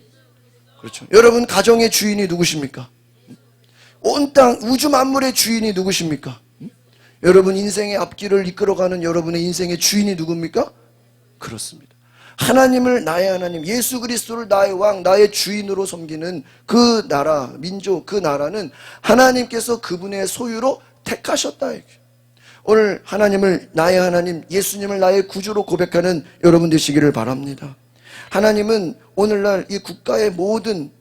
그렇죠. 여러분 가정의 주인이 누구십니까? 온 땅 우주 만물의 주인이 누구십니까? 여러분 인생의 앞길을 이끌어가는 여러분의 인생의 주인이 누굽니까? 그렇습니다. 하나님을, 나의 하나님, 예수 그리스도를 나의 왕, 나의 주인으로 섬기는 그 나라, 민족, 그 나라는 하나님께서 그분의 소유로 택하셨다. 오늘 하나님을, 나의 하나님, 예수님을 나의 구주로 고백하는 여러분 되시기를 바랍니다. 하나님은 오늘날 이 국가의 모든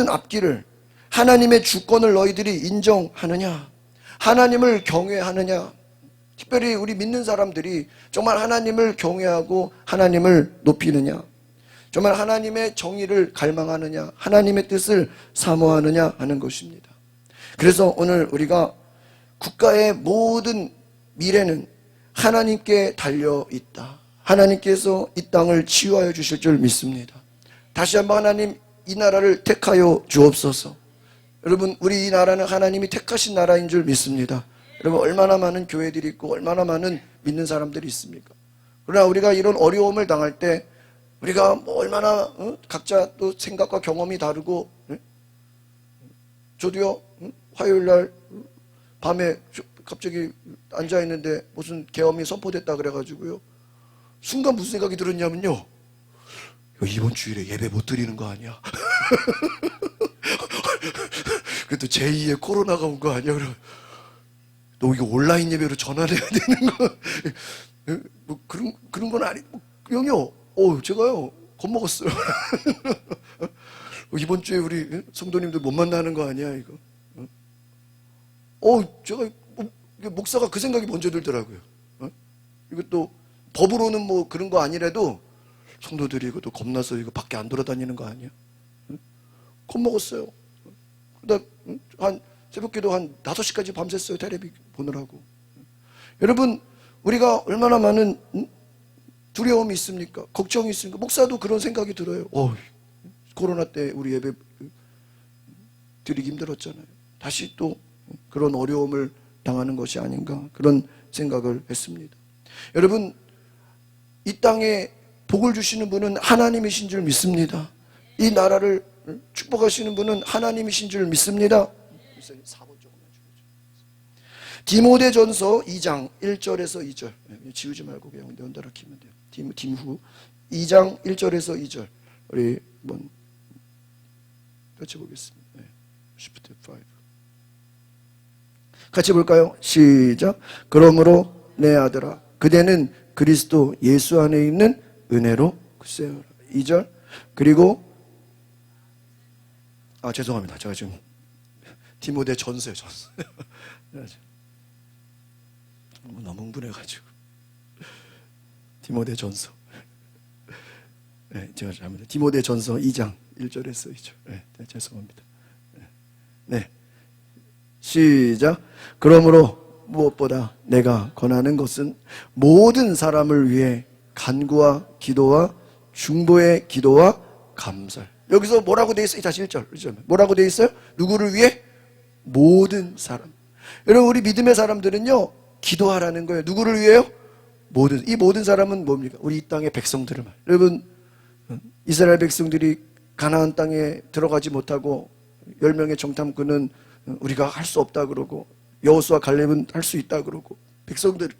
앞길을, 하나님의 주권을 너희들이 인정하느냐? 하나님을 경외하느냐? 특별히 우리 믿는 사람들이 정말 하나님을 경외하고 하나님을 높이느냐? 정말 하나님의 정의를 갈망하느냐? 하나님의 뜻을 사모하느냐 하는 것입니다. 그래서 오늘 우리가 국가의 모든 미래는 하나님께 달려 있다. 하나님께서 이 땅을 치유하여 주실 줄 믿습니다. 다시 한번 하나님, 이 나라를 택하여 주옵소서. 여러분, 우리 이 나라는 하나님이 택하신 나라인 줄 믿습니다. 여러분, 얼마나 많은 교회들이 있고 얼마나 많은 믿는 사람들이 있습니까? 그러나 우리가 이런 어려움을 당할 때 우리가 뭐 얼마나 각자 또 생각과 경험이 다르고, 저도요, 화요일 날 밤에 갑자기 앉아 있는데 무슨 계엄이 선포됐다 그래가지고요, 순간 무슨 생각이 들었냐면요, 이번 주일에 예배 못 드리는 거 아니야? 그래도 제2의 코로나가 온 거 아니야? 그럼 너 이거 온라인 예배로 전환해야 되는 거? 뭐 그런 건 아니. 형요, 제가요 겁먹었어요. 이번 주에 우리 성도님들 못 만나는 거 아니야 이거? 제가 목사가 그 생각이 먼저 들더라고요. 이것도 법으로는 뭐 그런 거 아니래도 성도들이 이것도 겁나서 이거 밖에 안 돌아다니는 거 아니야? 겁먹었어요. 그다음 한 새벽기도 한 5시까지 밤샜어요. 텔레비 보느라고. 여러분, 우리가 얼마나 많은 두려움이 있습니까? 걱정이 있습니까? 목사도 그런 생각이 들어요. 코로나 때 우리 예배 드리기 힘들었잖아요. 다시 또 그런 어려움을 당하는 것이 아닌가, 그런 생각을 했습니다. 여러분, 이 땅에 복을 주시는 분은 하나님이신 줄 믿습니다. 이 나라를 축복하시는 분은 하나님이신 줄 믿습니다. 디모데전서 2장 1절에서 2절, 지우지 말고 그냥 연달아 키면 돼요. 디모후 2장 1절에서 2절 우리 한번 같이 보겠습니다. Shift 5. 같이 볼까요? 시작. 그러므로 내 아들아, 그대는 그리스도 예수 안에 있는 은혜로 굳세어라. 2절. 그리고 죄송합니다. 제가 지금 디모데 전서요. 너무 흥분해가지고. 디모데 전서. 제가 잘못했어요. 디모데 전서 2장 1절에서 2절. 죄송합니다. 시작. 그러므로 무엇보다 내가 권하는 것은 모든 사람을 위해 간구와 기도와 중보의 기도와 감사. 여기서 뭐라고 되어 있어요? 다시 1절. 뭐라고 되어 있어요? 누구를 위해? 모든 사람. 여러분, 우리 믿음의 사람들은요, 기도하라는 거예요. 누구를 위해요? 이 모든 사람은 뭡니까? 우리 이 땅의 백성들을 말. 여러분, 이스라엘 백성들이 가나안 땅에 들어가지 못하고 10명의 정탐꾼은 우리가 할 수 없다 그러고, 여호수아 갈렙은 할 수 있다 그러고, 백성들은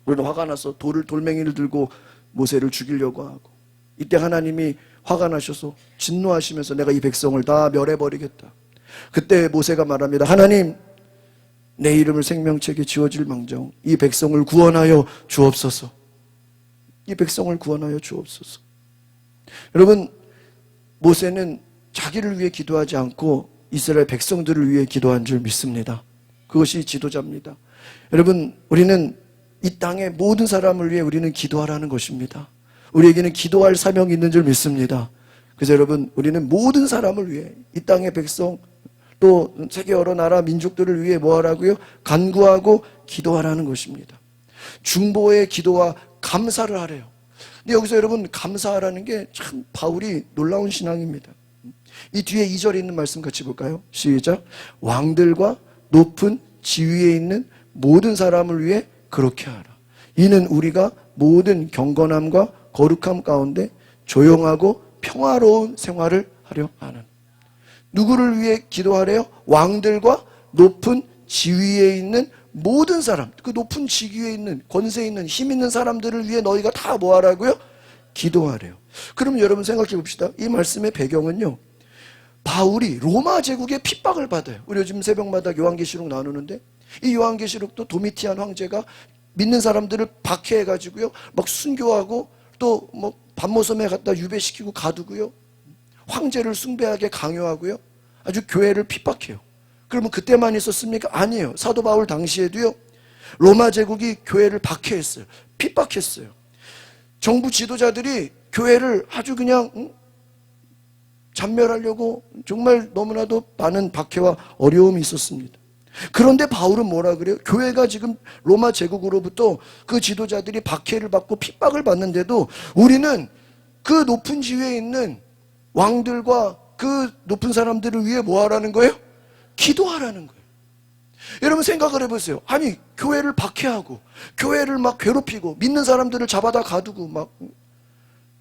화가 나서 돌멩이를 들고 모세를 죽이려고 하고, 이때 하나님이 화가 나셔서 진노하시면서 내가 이 백성을 다 멸해버리겠다. 그때 모세가 말합니다. 하나님, 내 이름을 생명책에 지워질 망정 이 백성을 구원하여 주옵소서. 이 백성을 구원하여 주옵소서. 여러분, 모세는 자기를 위해 기도하지 않고 이스라엘 백성들을 위해 기도한 줄 믿습니다. 그것이 지도자입니다. 여러분, 우리는 이 땅의 모든 사람을 위해 우리는 기도하라는 것입니다. 우리에게는 기도할 사명이 있는 줄 믿습니다. 그래서 여러분, 우리는 모든 사람을 위해, 이 땅의 백성, 또 세계 여러 나라 민족들을 위해 뭐 하라고요? 간구하고 기도하라는 것입니다. 중보의 기도와 감사를 하래요. 근데 여기서 여러분, 감사하라는 게 참 바울이 놀라운 신앙입니다. 이 뒤에 2절에 있는 말씀 같이 볼까요? 시작. 왕들과 높은 지위에 있는 모든 사람을 위해 그렇게 하라. 이는 우리가 모든 경건함과 거룩함 가운데 조용하고 평화로운 생활을 하려 하는. 누구를 위해 기도하래요? 왕들과 높은 지위에 있는 모든 사람, 그 높은 지위에 있는, 권세에 있는, 힘 있는 사람들을 위해 너희가 다 뭐 하라고요? 기도하래요. 그럼 여러분 생각해 봅시다. 이 말씀의 배경은요, 바울이 로마 제국의 핍박을 받아요. 우리 요즘 새벽마다 요한계시록 나누는데, 이 요한계시록도 도미티안 황제가 믿는 사람들을 박해해가지고요, 막 순교하고 또 뭐 밤모섬에 갖다 유배시키고 가두고요, 황제를 숭배하게 강요하고요, 아주 교회를 핍박해요. 그러면 그때만 있었습니까? 아니에요. 사도 바울 당시에도요, 로마 제국이 교회를 박해했어요. 핍박했어요. 정부 지도자들이 교회를 아주 그냥 잔멸하려고 정말 너무나도 많은 박해와 어려움이 있었습니다. 그런데 바울은 뭐라 그래요? 교회가 지금 로마 제국으로부터 그 지도자들이 박해를 받고 핍박을 받는데도 우리는 그 높은 지위에 있는 왕들과 그 높은 사람들을 위해 뭐 하라는 거예요? 기도하라는 거예요. 여러분 생각을 해보세요. 아니 교회를 박해하고 교회를 막 괴롭히고 믿는 사람들을 잡아다 가두고 막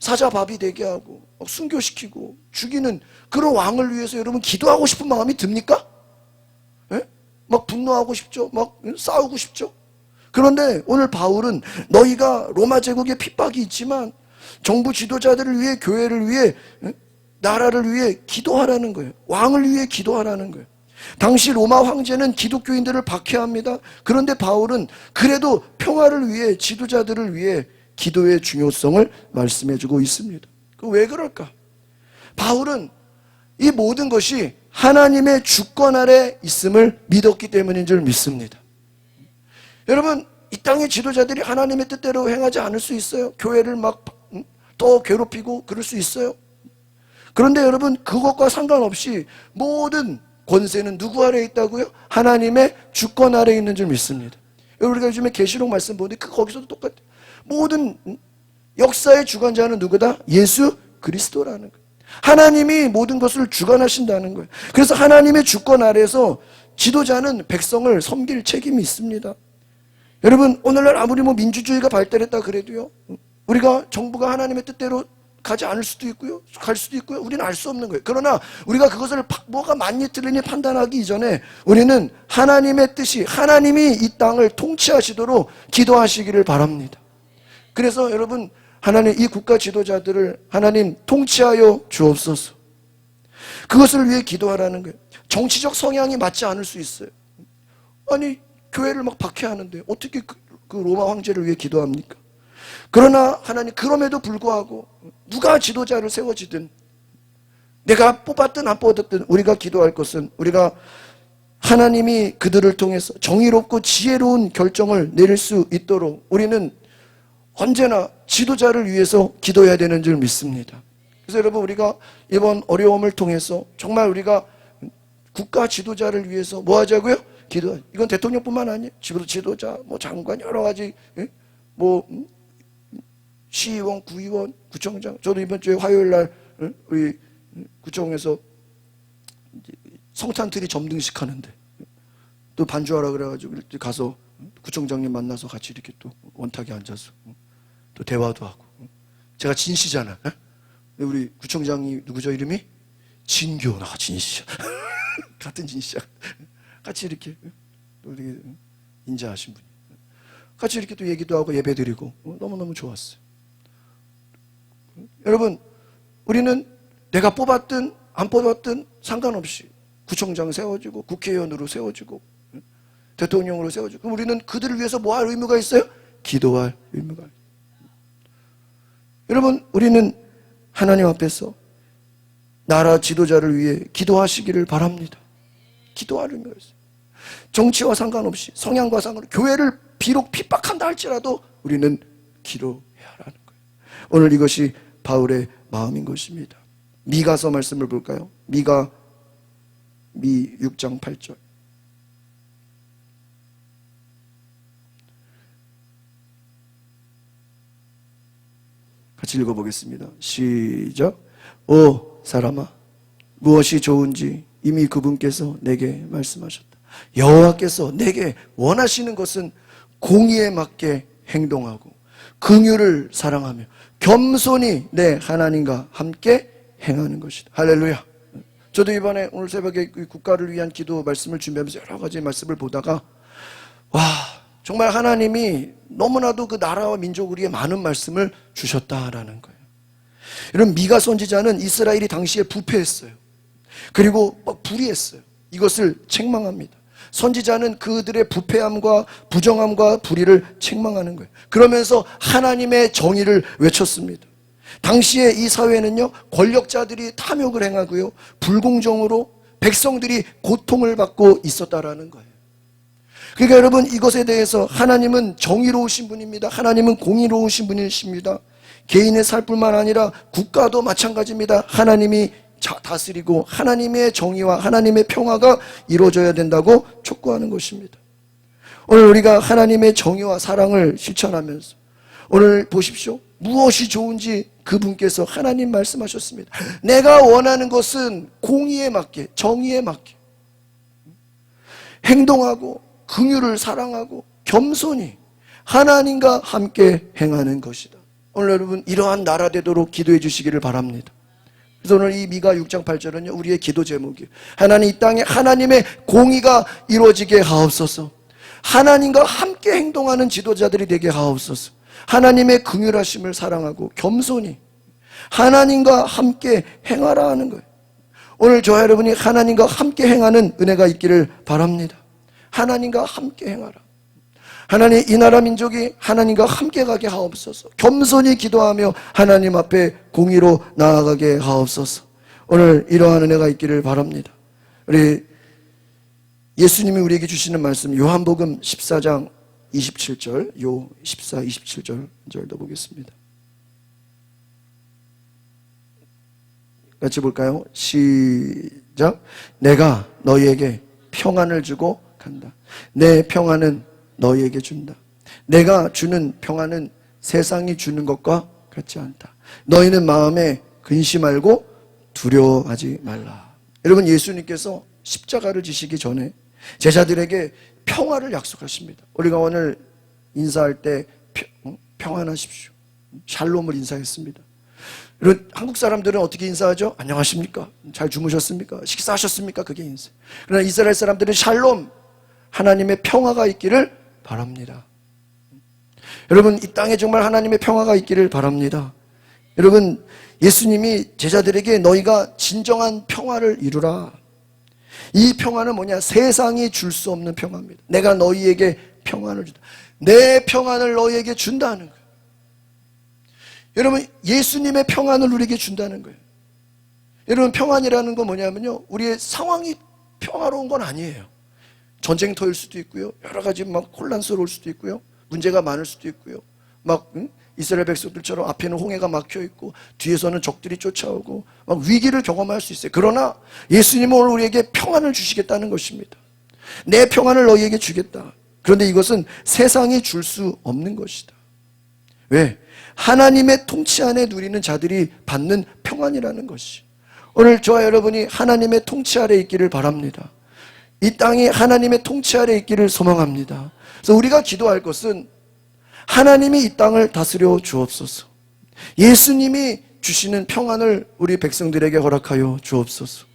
사자밥이 되게 하고 막 순교시키고 죽이는 그런 왕을 위해서 여러분 기도하고 싶은 마음이 듭니까? 예? 막 분노하고 싶죠? 막 싸우고 싶죠? 그런데 오늘 바울은 너희가 로마 제국의 핍박이 있지만 정부 지도자들을 위해, 교회를 위해, 나라를 위해 기도하라는 거예요. 왕을 위해 기도하라는 거예요. 당시 로마 황제는 기독교인들을 박해합니다. 그런데 바울은 그래도 평화를 위해, 지도자들을 위해 기도의 중요성을 말씀해주고 있습니다. 왜 그럴까? 바울은 이 모든 것이 하나님의 주권 아래 있음을 믿었기 때문인 줄 믿습니다. 여러분, 이 땅의 지도자들이 하나님의 뜻대로 행하지 않을 수 있어요. 교회를 막 더 괴롭히고 그럴 수 있어요. 그런데 여러분, 그것과 상관없이 모든 권세는 누구 아래에 있다고요? 하나님의 주권 아래에 있는 줄 믿습니다. 우리가 요즘에 계시록 말씀 보는데 거기서도 똑같아요. 모든 역사의 주관자는 누구다? 예수 그리스도라는 거예요. 하나님이 모든 것을 주관하신다는 거예요. 그래서 하나님의 주권 아래에서 지도자는 백성을 섬길 책임이 있습니다. 여러분, 오늘날 아무리 민주주의가 발달했다 그래도요, 우리가 정부가 하나님의 뜻대로 가지 않을 수도 있고요, 갈 수도 있고요, 우리는 알 수 없는 거예요. 그러나 우리가 그것을 뭐가 맞니 틀리니 판단하기 이전에 우리는 하나님의 뜻이, 하나님이 이 땅을 통치하시도록 기도하시기를 바랍니다. 그래서 여러분, 하나님 이 국가 지도자들을 하나님 통치하여 주옵소서. 그것을 위해 기도하라는 거예요. 정치적 성향이 맞지 않을 수 있어요. 아니 교회를 막 박해하는데 어떻게 그 로마 황제를 위해 기도합니까? 그러나 하나님, 그럼에도 불구하고 누가 지도자를 세워지든 내가 뽑았든 안 뽑았든 우리가 기도할 것은, 우리가 하나님이 그들을 통해서 정의롭고 지혜로운 결정을 내릴 수 있도록 우리는 언제나 지도자를 위해서 기도해야 되는 줄 믿습니다. 그래서 여러분, 우리가 이번 어려움을 통해서 정말 우리가 국가 지도자를 위해서 뭐 하자고요? 기도. 이건 대통령뿐만 아니에요. 지도자, 장관, 여러 가지, 시의원, 구의원, 구청장. 저도 이번 주에 화요일 날 우리 구청에서 성탄트리 점등식 하는데 또 반주하라 그래가지고 가서 구청장님 만나서 같이 이렇게 또 원탁에 앉아서 또 대화도 하고. 제가 진씨잖아. 우리 구청장이 누구죠? 이름이? 진교. 나 진씨야. 같은 진씨야. 같이 이렇게 또 이렇게 인자하신 분이. 같이 이렇게 또 얘기도 하고 예배드리고 너무너무 좋았어요. 여러분, 우리는 내가 뽑았든 안 뽑았든 상관없이 구청장 세워지고 국회의원으로 세워지고 대통령으로 세워지고, 그럼 우리는 그들을 위해서 뭐 할 의무가 있어요? 기도할 의무가 있어요. 여러분, 우리는 하나님 앞에서 나라 지도자를 위해 기도하시기를 바랍니다. 기도할 의무가 있어요. 정치와 상관없이, 성향과 상관없이, 교회를 비록 핍박한다 할지라도 우리는 기도해야 하라는 거예요. 오늘 이것이 바울의 마음인 것입니다. 미가서 말씀을 볼까요? 미 6장 8절. 같이 읽어보겠습니다. 시작. 오 사람아, 무엇이 좋은지 이미 그분께서 내게 말씀하셨다. 여호와께서 내게 원하시는 것은 공의에 맞게 행동하고 긍휼을 사랑하며 겸손히 내 하나님과 함께 행하는 것이다. 할렐루야. 저도 이번에 오늘 새벽에 국가를 위한 기도 말씀을 준비하면서 여러 가지 말씀을 보다가 와, 정말 하나님이 너무나도 그 나라와 민족을 위해 많은 말씀을 주셨다라는 거예요. 이런 미가 선지자는 이스라엘이 당시에 부패했어요. 그리고 불의했어요. 이것을 책망합니다. 선지자는 그들의 부패함과 부정함과 불의를 책망하는 거예요. 그러면서 하나님의 정의를 외쳤습니다. 당시에 이 사회는요, 권력자들이 탐욕을 행하고요, 불공정으로 백성들이 고통을 받고 있었다라는 거예요. 그러니까 여러분, 이것에 대해서 하나님은 정의로우신 분입니다. 하나님은 공의로우신 분이십니다. 개인의 살뿐만 아니라 국가도 마찬가지입니다. 하나님이 다스리고 하나님의 정의와 하나님의 평화가 이루어져야 된다고 촉구하는 것입니다. 오늘 우리가 하나님의 정의와 사랑을 실천하면서 오늘 보십시오. 무엇이 좋은지 그분께서 하나님 말씀하셨습니다. 내가 원하는 것은 공의에 맞게, 정의에 맞게. 행동하고 긍휼을 사랑하고 겸손히 하나님과 함께 행하는 것이다. 오늘 여러분 이러한 나라 되도록 기도해 주시기를 바랍니다. 그래서 오늘 이 미가 6장 8절은요 우리의 기도 제목이에요. 하나님 이 땅에 하나님의 공의가 이루어지게 하옵소서. 하나님과 함께 행동하는 지도자들이 되게 하옵소서. 하나님의 긍휼하심을 사랑하고 겸손히 하나님과 함께 행하라 하는 거예요. 오늘 저와 여러분이 하나님과 함께 행하는 은혜가 있기를 바랍니다. 하나님과 함께 행하라. 하나님 이 나라 민족이 하나님과 함께 가게 하옵소서. 겸손히 기도하며 하나님 앞에 공의로 나아가게 하옵소서. 오늘 이러한 은혜가 있기를 바랍니다. 우리 예수님이 우리에게 주시는 말씀 요한복음 14장 27절, 요 14, 27절도 보겠습니다. 같이 볼까요? 시작. 내가 너희에게 평안을 주고 간다. 내 평안은 너희에게 준다. 내가 주는 평안은 세상이 주는 것과 같지 않다. 너희는 마음에 근심 말고 두려워하지 말라. 여러분 예수님께서 십자가를 지시기 전에 제자들에게 평화를 약속하십니다. 우리가 오늘 인사할 때 평안하십시오. 샬롬을 인사했습니다. 한국 사람들은 어떻게 인사하죠? 안녕하십니까? 잘 주무셨습니까? 식사하셨습니까? 그게 인사. 그러나 이스라엘 사람들은 샬롬, 하나님의 평화가 있기를 바랍니다. 여러분 이 땅에 정말 하나님의 평화가 있기를 바랍니다. 여러분 예수님이 제자들에게 너희가 진정한 평화를 이루라. 이 평화는 뭐냐? 세상이 줄 수 없는 평화입니다. 내가 너희에게 평안을 준다. 내 평안을 너희에게 준다는 거예요. 여러분 예수님의 평안을 우리에게 준다는 거예요. 여러분 평안이라는 건 뭐냐면요 우리의 상황이 평화로운 건 아니에요. 전쟁터일 수도 있고요 여러 가지 막 혼란스러울 수도 있고요 문제가 많을 수도 있고요 막 이스라엘 백성들처럼 앞에는 홍해가 막혀 있고 뒤에서는 적들이 쫓아오고 막 위기를 경험할 수 있어요. 그러나 예수님은 오늘 우리에게 평안을 주시겠다는 것입니다. 내 평안을 너희에게 주겠다. 그런데 이것은 세상이 줄 수 없는 것이다. 왜? 하나님의 통치 안에 누리는 자들이 받는 평안이라는 것이. 오늘 저와 여러분이 하나님의 통치 아래 있기를 바랍니다. 이 땅이 하나님의 통치 아래 있기를 소망합니다. 그래서 우리가 기도할 것은 하나님이 이 땅을 다스려 주옵소서. 예수님이 주시는 평안을 우리 백성들에게 허락하여 주옵소서.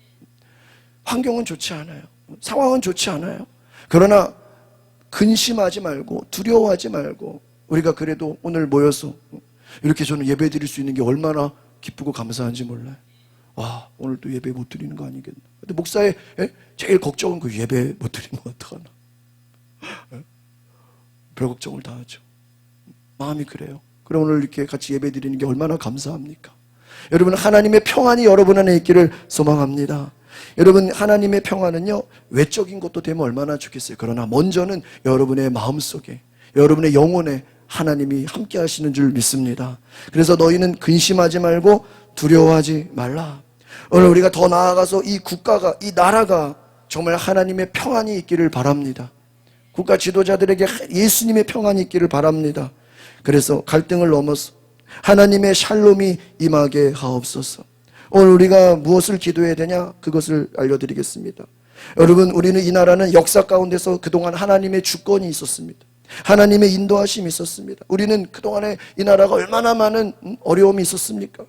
환경은 좋지 않아요. 상황은 좋지 않아요. 그러나 근심하지 말고 두려워하지 말고 우리가 그래도 오늘 모여서 이렇게 저는 예배 드릴 수 있는 게 얼마나 기쁘고 감사한지 몰라요. 와, 오늘 또 예배 못 드리는 거 아니겠나. 근데 목사의 제일 걱정은 그 예배 못 드리면 어떡하나. 별 걱정을 다 하죠. 마음이 그래요. 그럼 오늘 이렇게 같이 예배 드리는 게 얼마나 감사합니까? 여러분 하나님의 평안이 여러분 안에 있기를 소망합니다. 여러분 하나님의 평안은요 외적인 것도 되면 얼마나 좋겠어요. 그러나 먼저는 여러분의 마음속에 여러분의 영혼에 하나님이 함께 하시는 줄 믿습니다. 그래서 너희는 근심하지 말고 두려워하지 말라. 오늘 우리가 더 나아가서 이 국가가 이 나라가 정말 하나님의 평안이 있기를 바랍니다. 국가 지도자들에게 예수님의 평안이 있기를 바랍니다. 그래서 갈등을 넘어서 하나님의 샬롬이 임하게 하옵소서. 오늘 우리가 무엇을 기도해야 되냐? 그것을 알려드리겠습니다. 여러분 우리는 이 나라는 역사 가운데서 그동안 하나님의 주권이 있었습니다. 하나님의 인도하심이 있었습니다. 우리는 그동안에 이 나라가 얼마나 많은 어려움이 있었습니까?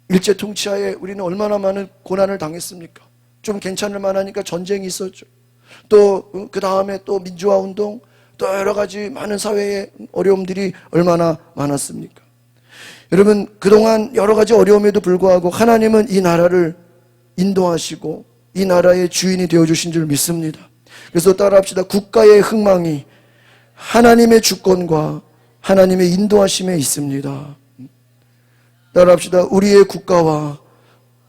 일제 통치하에 우리는 얼마나 많은 고난을 당했습니까? 좀 괜찮을 만하니까 전쟁이 있었죠. 또 그 다음에 또 민주화운동 또 여러 가지 많은 사회의 어려움들이 얼마나 많았습니까? 여러분 그동안 여러 가지 어려움에도 불구하고 하나님은 이 나라를 인도하시고 이 나라의 주인이 되어주신 줄 믿습니다. 그래서 따라합시다. 국가의 흥망이 하나님의 주권과 하나님의 인도하심에 있습니다. 따라합시다. 우리의 국가와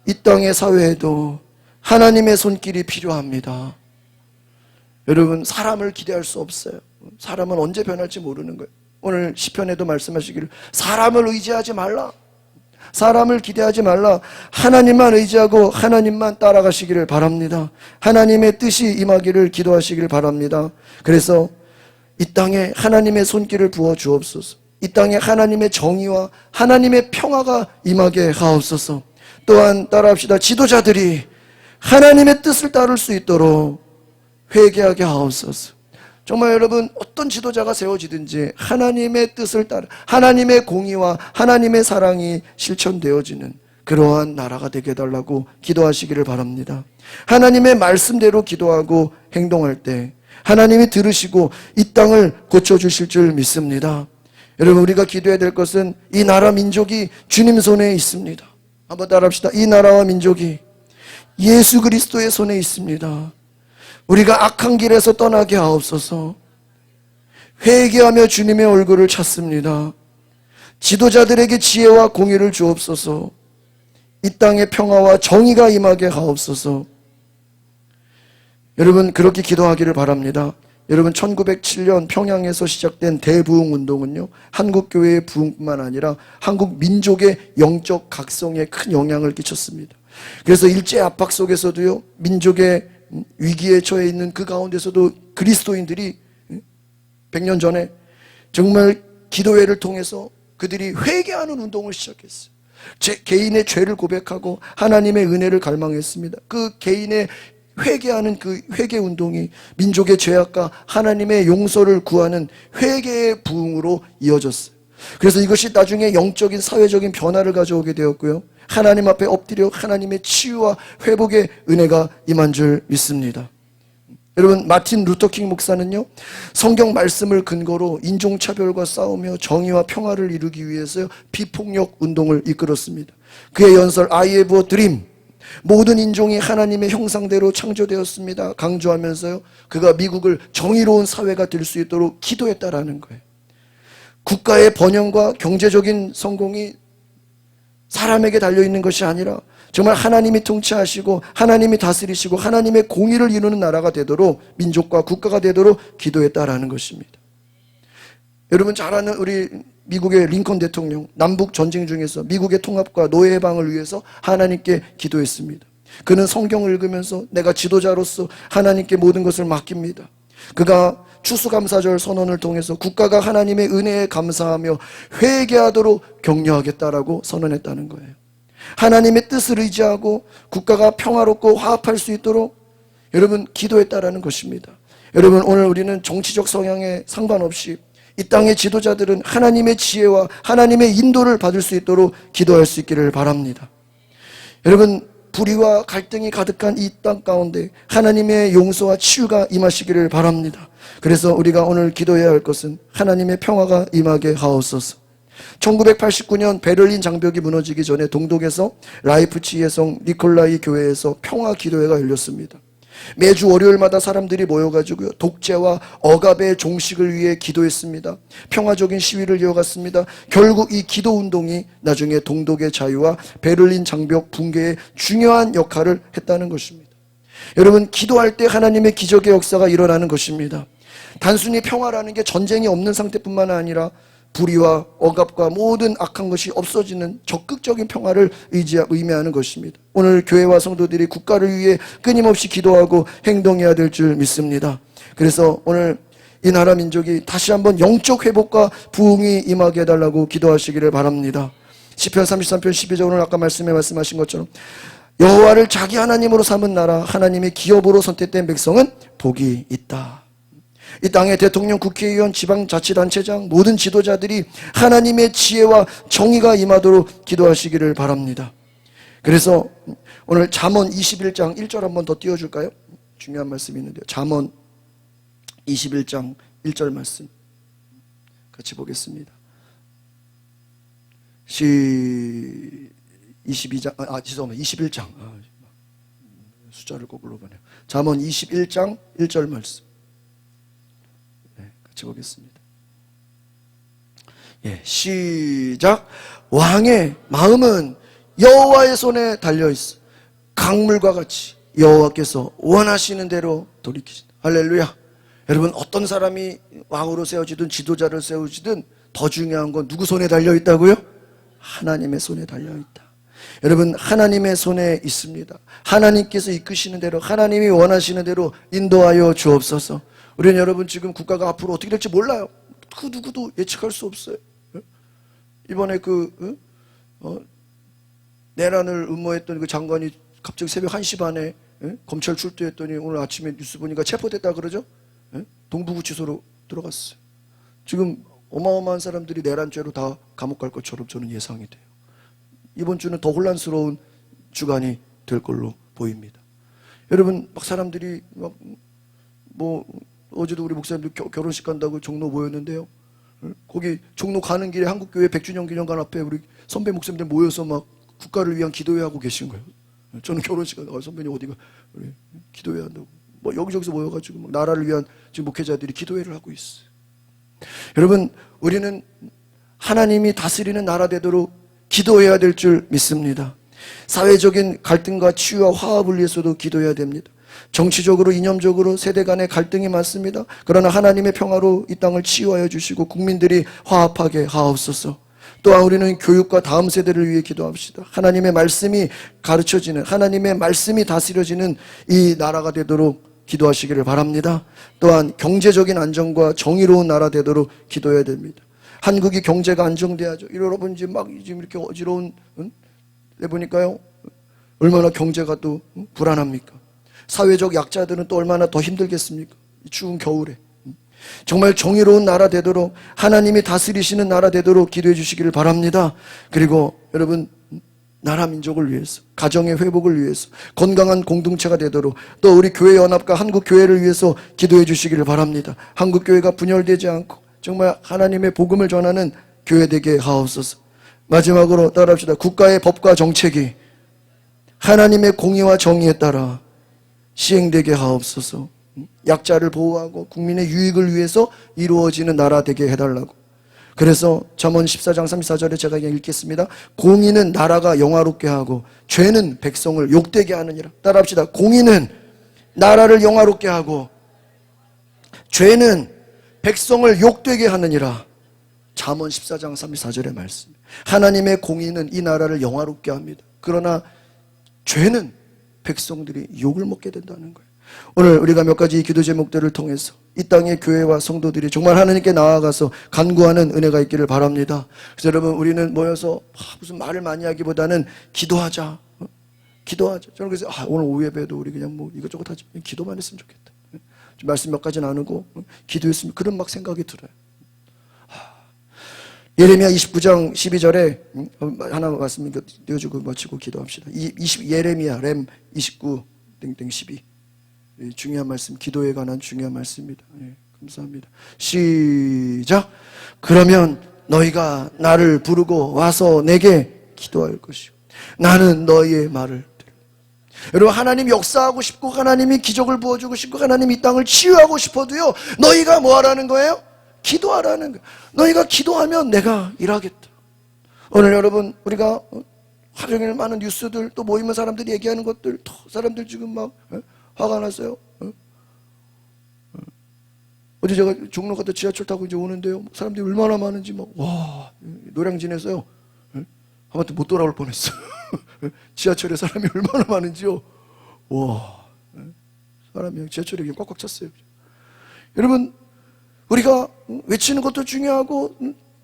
이 땅의 사회에도 하나님의 손길이 필요합니다. 여러분 사람을 기대할 수 없어요. 사람은 언제 변할지 모르는 거예요. 오늘 시편에도 말씀하시기를 사람을 의지하지 말라. 사람을 기대하지 말라. 하나님만 의지하고 하나님만 따라가시기를 바랍니다. 하나님의 뜻이 임하기를 기도하시기를 바랍니다. 그래서 이 땅에 하나님의 손길을 부어 주옵소서. 이 땅에 하나님의 정의와 하나님의 평화가 임하게 하옵소서. 또한 따라합시다. 지도자들이 하나님의 뜻을 따를 수 있도록 회개하게 하옵소서. 정말 여러분, 어떤 지도자가 세워지든지 하나님의 뜻을 따라 하나님의 공의와 하나님의 사랑이 실천되어지는 그러한 나라가 되게 해달라고 기도하시기를 바랍니다. 하나님의 말씀대로 기도하고 행동할 때 하나님이 들으시고 이 땅을 고쳐주실 줄 믿습니다. 여러분, 우리가 기도해야 될 것은 이 나라 민족이 주님 손에 있습니다. 한번 따라합시다. 이 나라와 민족이 예수 그리스도의 손에 있습니다. 우리가 악한 길에서 떠나게 하옵소서. 회개하며 주님의 얼굴을 찾습니다. 지도자들에게 지혜와 공의를 주옵소서. 이 땅에 평화와 정의가 임하게 하옵소서. 여러분, 그렇게 기도하기를 바랍니다. 여러분, 1907년 평양에서 시작된 대부흥 운동은요, 한국 교회의 부흥뿐만 아니라 한국 민족의 영적 각성에 큰 영향을 끼쳤습니다. 그래서 일제 압박 속에서도요, 민족의 위기에 처해 있는 그 가운데서도 그리스도인들이 100년 전에 정말 기도회를 통해서 그들이 회개하는 운동을 시작했어요. 제 개인의 죄를 고백하고 하나님의 은혜를 갈망했습니다. 그 개인의 회개하는 그 회개 운동이 민족의 죄악과 하나님의 용서를 구하는 회개의 부흥으로 이어졌어요. 그래서 이것이 나중에 영적인 사회적인 변화를 가져오게 되었고요, 하나님 앞에 엎드려 하나님의 치유와 회복의 은혜가 임한 줄 믿습니다. 여러분, 마틴 루터킹 목사는요, 성경 말씀을 근거로 인종차별과 싸우며 정의와 평화를 이루기 위해서 비폭력 운동을 이끌었습니다. 그의 연설 I have a dream, 모든 인종이 하나님의 형상대로 창조되었습니다 강조하면서요, 그가 미국을 정의로운 사회가 될 수 있도록 기도했다라는 거예요. 국가의 번영과 경제적인 성공이 사람에게 달려있는 것이 아니라 정말 하나님이 통치하시고 하나님이 다스리시고 하나님의 공의를 이루는 나라가 되도록, 민족과 국가가 되도록 기도했다라는 것입니다. 여러분 잘 아는 우리 미국의 링컨 대통령, 남북 전쟁 중에서 미국의 통합과 노예 해방을 위해서 하나님께 기도했습니다. 그는 성경을 읽으면서 내가 지도자로서 하나님께 모든 것을 맡깁니다. 그가 추수감사절 선언을 통해서 국가가 하나님의 은혜에 감사하며 회개하도록 격려하겠다라고 선언했다는 거예요. 하나님의 뜻을 의지하고 국가가 평화롭고 화합할 수 있도록 여러분 기도했다라는 것입니다. 여러분, 오늘 우리는 정치적 성향에 상관없이 이 땅의 지도자들은 하나님의 지혜와 하나님의 인도를 받을 수 있도록 기도할 수 있기를 바랍니다. 여러분, 불의와 갈등이 가득한 이 땅 가운데 하나님의 용서와 치유가 임하시기를 바랍니다. 그래서 우리가 오늘 기도해야 할 것은 하나님의 평화가 임하게 하옵소서. 1989년 베를린 장벽이 무너지기 전에 동독에서 라이프치히의 성 니콜라이 교회에서 평화 기도회가 열렸습니다. 매주 월요일마다 사람들이 모여가지고요, 독재와 억압의 종식을 위해 기도했습니다. 평화적인 시위를 이어갔습니다. 결국 이 기도 운동이 나중에 동독의 자유와 베를린 장벽 붕괴에 중요한 역할을 했다는 것입니다. 여러분, 기도할 때 하나님의 기적의 역사가 일어나는 것입니다. 단순히 평화라는 게 전쟁이 없는 상태뿐만 아니라 불의와 억압과 모든 악한 것이 없어지는 적극적인 평화를 의미하는 것입니다. 오늘 교회와 성도들이 국가를 위해 끊임없이 기도하고 행동해야 될 줄 믿습니다. 그래서 오늘 이 나라 민족이 다시 한번 영적 회복과 부흥이 임하게 해달라고 기도하시기를 바랍니다. 시편 33편 12절, 오늘 아까 말씀하신 것처럼 여호와를 자기 하나님으로 삼은 나라, 하나님의 기업으로 선택된 백성은 복이 있다. 이 땅의 대통령, 국회의원, 지방자치단체장, 모든 지도자들이 하나님의 지혜와 정의가 임하도록 기도하시기를 바랍니다. 그래서 오늘 잠언 21장 1절 한번 더 띄워줄까요? 중요한 말씀이 있는데요. 잠언 21장 1절 말씀 같이 보겠습니다. 21장 숫자를 거꾸로 보네요. 잠언 21장 1절 말씀 같이 보겠습니다. 시작. 왕의 마음은 여호와의 손에 달려있어 강물과 같이 여호와께서 원하시는 대로 돌이키신다. 할렐루야. 여러분, 어떤 사람이 왕으로 세워지든 지도자를 세우지든 더 중요한 건 누구 손에 달려있다고요? 하나님의 손에 달려있다. 여러분, 하나님의 손에 있습니다. 하나님께서 이끄시는 대로, 하나님이 원하시는 대로 인도하여 주옵소서. 우리는 여러분 지금 국가가 앞으로 어떻게 될지 몰라요. 그 누구도 예측할 수 없어요. 이번에 내란을 음모했던 그 장관이 갑자기 새벽 1시 반에 검찰 출두했더니 오늘 아침에 뉴스 보니까 체포됐다 그러죠? 동부구치소로 들어갔어요. 지금 어마어마한 사람들이 내란죄로 다 감옥 갈 것처럼 저는 예상이 돼요. 이번 주는 더 혼란스러운 주간이 될 걸로 보입니다. 여러분, 막 사람들이 뭐 어제도 우리 목사님들 결혼식 간다고 종로 모였는데요. 거기 종로 가는 길에 한국교회 100주년 기념관 앞에 우리 선배 목사님들 모여서 막 국가를 위한 기도회 하고 계신 거예요. 저는 결혼식 가다가 선배님 어디가 우리 기도회 한다고 뭐 여기저기서 모여가지고 막 나라를 위한 지금 목회자들이 기도회를 하고 있어요. 여러분, 우리는 하나님이 다스리는 나라 되도록 기도해야 될 줄 믿습니다. 사회적인 갈등과 치유와 화합을 위해서도 기도해야 됩니다. 정치적으로, 이념적으로 세대 간의 갈등이 많습니다. 그러나 하나님의 평화로 이 땅을 치유하여 주시고 국민들이 화합하게 하옵소서. 또한 우리는 교육과 다음 세대를 위해 기도합시다. 하나님의 말씀이 가르쳐지는, 하나님의 말씀이 다스려지는 이 나라가 되도록 기도하시기를 바랍니다. 또한 경제적인 안정과 정의로운 나라 되도록 기도해야 됩니다. 한국이 경제가 안정돼야죠. 여러분 지금 이렇게 어지러운 보니까요, 얼마나 경제가 또 불안합니까? 사회적 약자들은 또 얼마나 더 힘들겠습니까? 이 추운 겨울에. 정말 정의로운 나라 되도록, 하나님이 다스리시는 나라 되도록 기도해 주시기를 바랍니다. 그리고 여러분, 나라 민족을 위해서, 가정의 회복을 위해서, 건강한 공동체가 되도록, 또 우리 교회 연합과 한국 교회를 위해서 기도해 주시기를 바랍니다. 한국 교회가 분열되지 않고 정말 하나님의 복음을 전하는 교회 되게 하옵소서. 마지막으로 따라합시다. 국가의 법과 정책이 하나님의 공의와 정의에 따라 시행되게 하옵소서. 약자를 보호하고 국민의 유익을 위해서 이루어지는 나라 되게 해달라고. 그래서 잠언 14장 34절에 제가 읽겠습니다. 공의는 나라가 영화롭게 하고 죄는 백성을 욕되게 하느니라. 따라합시다. 공의는 나라를 영화롭게 하고 죄는 백성을 욕되게 하느니라. 잠언 14장 34절의 말씀. 하나님의 공의는 이 나라를 영화롭게 합니다. 그러나 죄는 백성들이 욕을 먹게 된다는 거예요. 오늘 우리가 몇 가지 기도 제목들을 통해서 이 땅의 교회와 성도들이 정말 하나님께 나아가서 간구하는 은혜가 있기를 바랍니다. 그래서 여러분, 우리는 모여서 무슨 말을 많이 하기보다는 기도하자. 기도하자. 저는 그래서 오늘 오후 예배도 우리 그냥 뭐 이것저것 하지, 기도만 했으면 좋겠다. 말씀 몇 가지 나누고 기도했으면, 그런 막 생각이 들어요. 예레미야 29장 12절에 하나 말씀 띄워주고 마치고 기도합시다. 예레미야 렘 29 12 중요한 말씀, 기도에 관한 중요한 말씀입니다. 감사합니다. 시작. 그러면 너희가 나를 부르고 와서 내게 기도할 것이요 나는 너희의 말을 들으리라. 여러분, 하나님 역사하고 싶고 하나님이 기적을 부어주고 싶고 하나님 이 땅을 치유하고 싶어도요, 너희가 뭐 하라는 거예요? 기도하라는 거예요. 너희가 기도하면 내가 일하겠다. 오늘 여러분, 우리가 하루 종일 많은 뉴스들, 또 모이면 사람들이 얘기하는 것들, 또 사람들 지금 막 화가 났어요. 어제 제가 종로 갔다 지하철 타고 이제 오는데요, 사람들이 얼마나 많은지 와, 노량진에서요, 아무튼 못 돌아올 뻔했어요. 지하철에 사람이 얼마나 많은지요. 와, 사람이 지하철에 꽉꽉 찼어요. 여러분, 우리가 외치는 것도 중요하고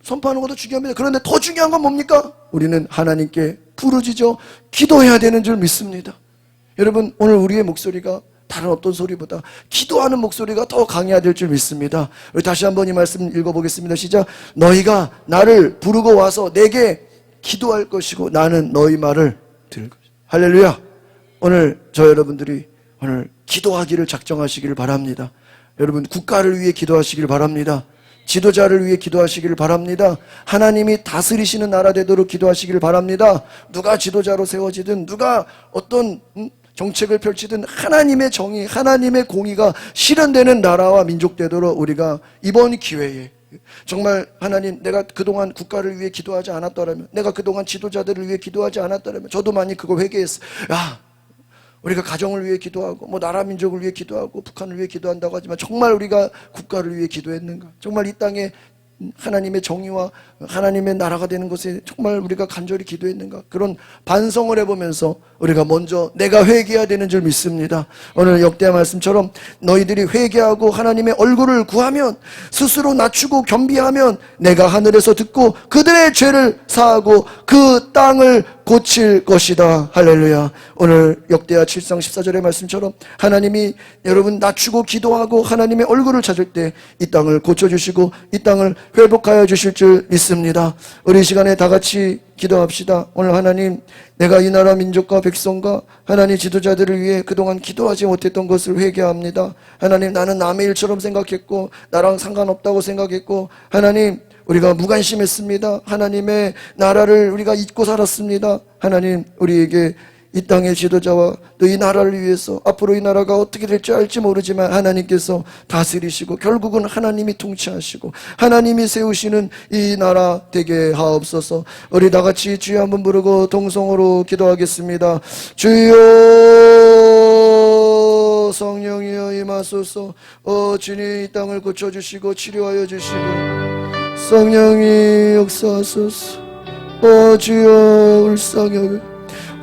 선포하는 것도 중요합니다. 그런데 더 중요한 건 뭡니까? 우리는 하나님께 부르짖어 기도해야 되는 줄 믿습니다. 여러분, 오늘 우리의 목소리가 다른 어떤 소리보다 기도하는 목소리가 더 강해야 될 줄 믿습니다. 우리 다시 한번 이 말씀 읽어보겠습니다. 시작. 너희가 나를 부르고 와서 내게 기도할 것이고 나는 너희 말을 들을 것이다. 할렐루야. 오늘 저 여러분들이 오늘 기도하기를 작정하시기를 바랍니다. 여러분, 국가를 위해 기도하시기를 바랍니다. 지도자를 위해 기도하시기를 바랍니다. 하나님이 다스리시는 나라 되도록 기도하시기를 바랍니다. 누가 지도자로 세워지든 누가 어떤 정책을 펼치든 하나님의 정의, 하나님의 공의가 실현되는 나라와 민족 되도록 우리가 이번 기회에 정말 하나님, 내가 그동안 국가를 위해 기도하지 않았더라면, 내가 그동안 지도자들을 위해 기도하지 않았더라면, 저도 많이 그걸 회개했어요. 우리가 가정을 위해 기도하고 나라 민족을 위해 기도하고 북한을 위해 기도한다고 하지만 정말 우리가 국가를 위해 기도했는가? 정말 이 땅에 하나님의 정의와 하나님의 나라가 되는 것에 정말 우리가 간절히 기도했는가? 그런 반성을 해보면서 우리가 먼저 내가 회개해야 되는 줄 믿습니다. 오늘 역대하 말씀처럼 너희들이 회개하고 하나님의 얼굴을 구하면, 스스로 낮추고 겸비하면 내가 하늘에서 듣고 그들의 죄를 사하고 그 땅을 고칠 것이다. 할렐루야. 오늘 역대하 7장 14절의 말씀처럼 하나님이 여러분 낮추고 기도하고 하나님의 얼굴을 찾을 때 이 땅을 고쳐주시고 이 땅을 회복하여 주실 줄 믿습니다. 우리 이 시간에 다 같이 기도합시다. 오늘 하나님, 내가 이 나라 민족과 백성과 하나님 지도자들을 위해 그동안 기도하지 못했던 것을 회개합니다. 하나님, 나는 남의 일처럼 생각했고 나랑 상관없다고 생각했고 하나님, 우리가 무관심했습니다. 하나님의 나라를 우리가 잊고 살았습니다. 하나님, 우리에게 이 땅의 지도자와 또 이 나라를 위해서 앞으로 이 나라가 어떻게 될지 알지 모르지만 하나님께서 다스리시고 결국은 하나님이 통치하시고 하나님이 세우시는 이 나라 되게 하옵소서. 우리 다 같이 주여 한번 부르고 동성으로 기도하겠습니다. 주여, 성령이여 임하소서. 주님, 이 땅을 고쳐주시고 치료하여 주시고 성령이 역사하소서. 주여, 울상여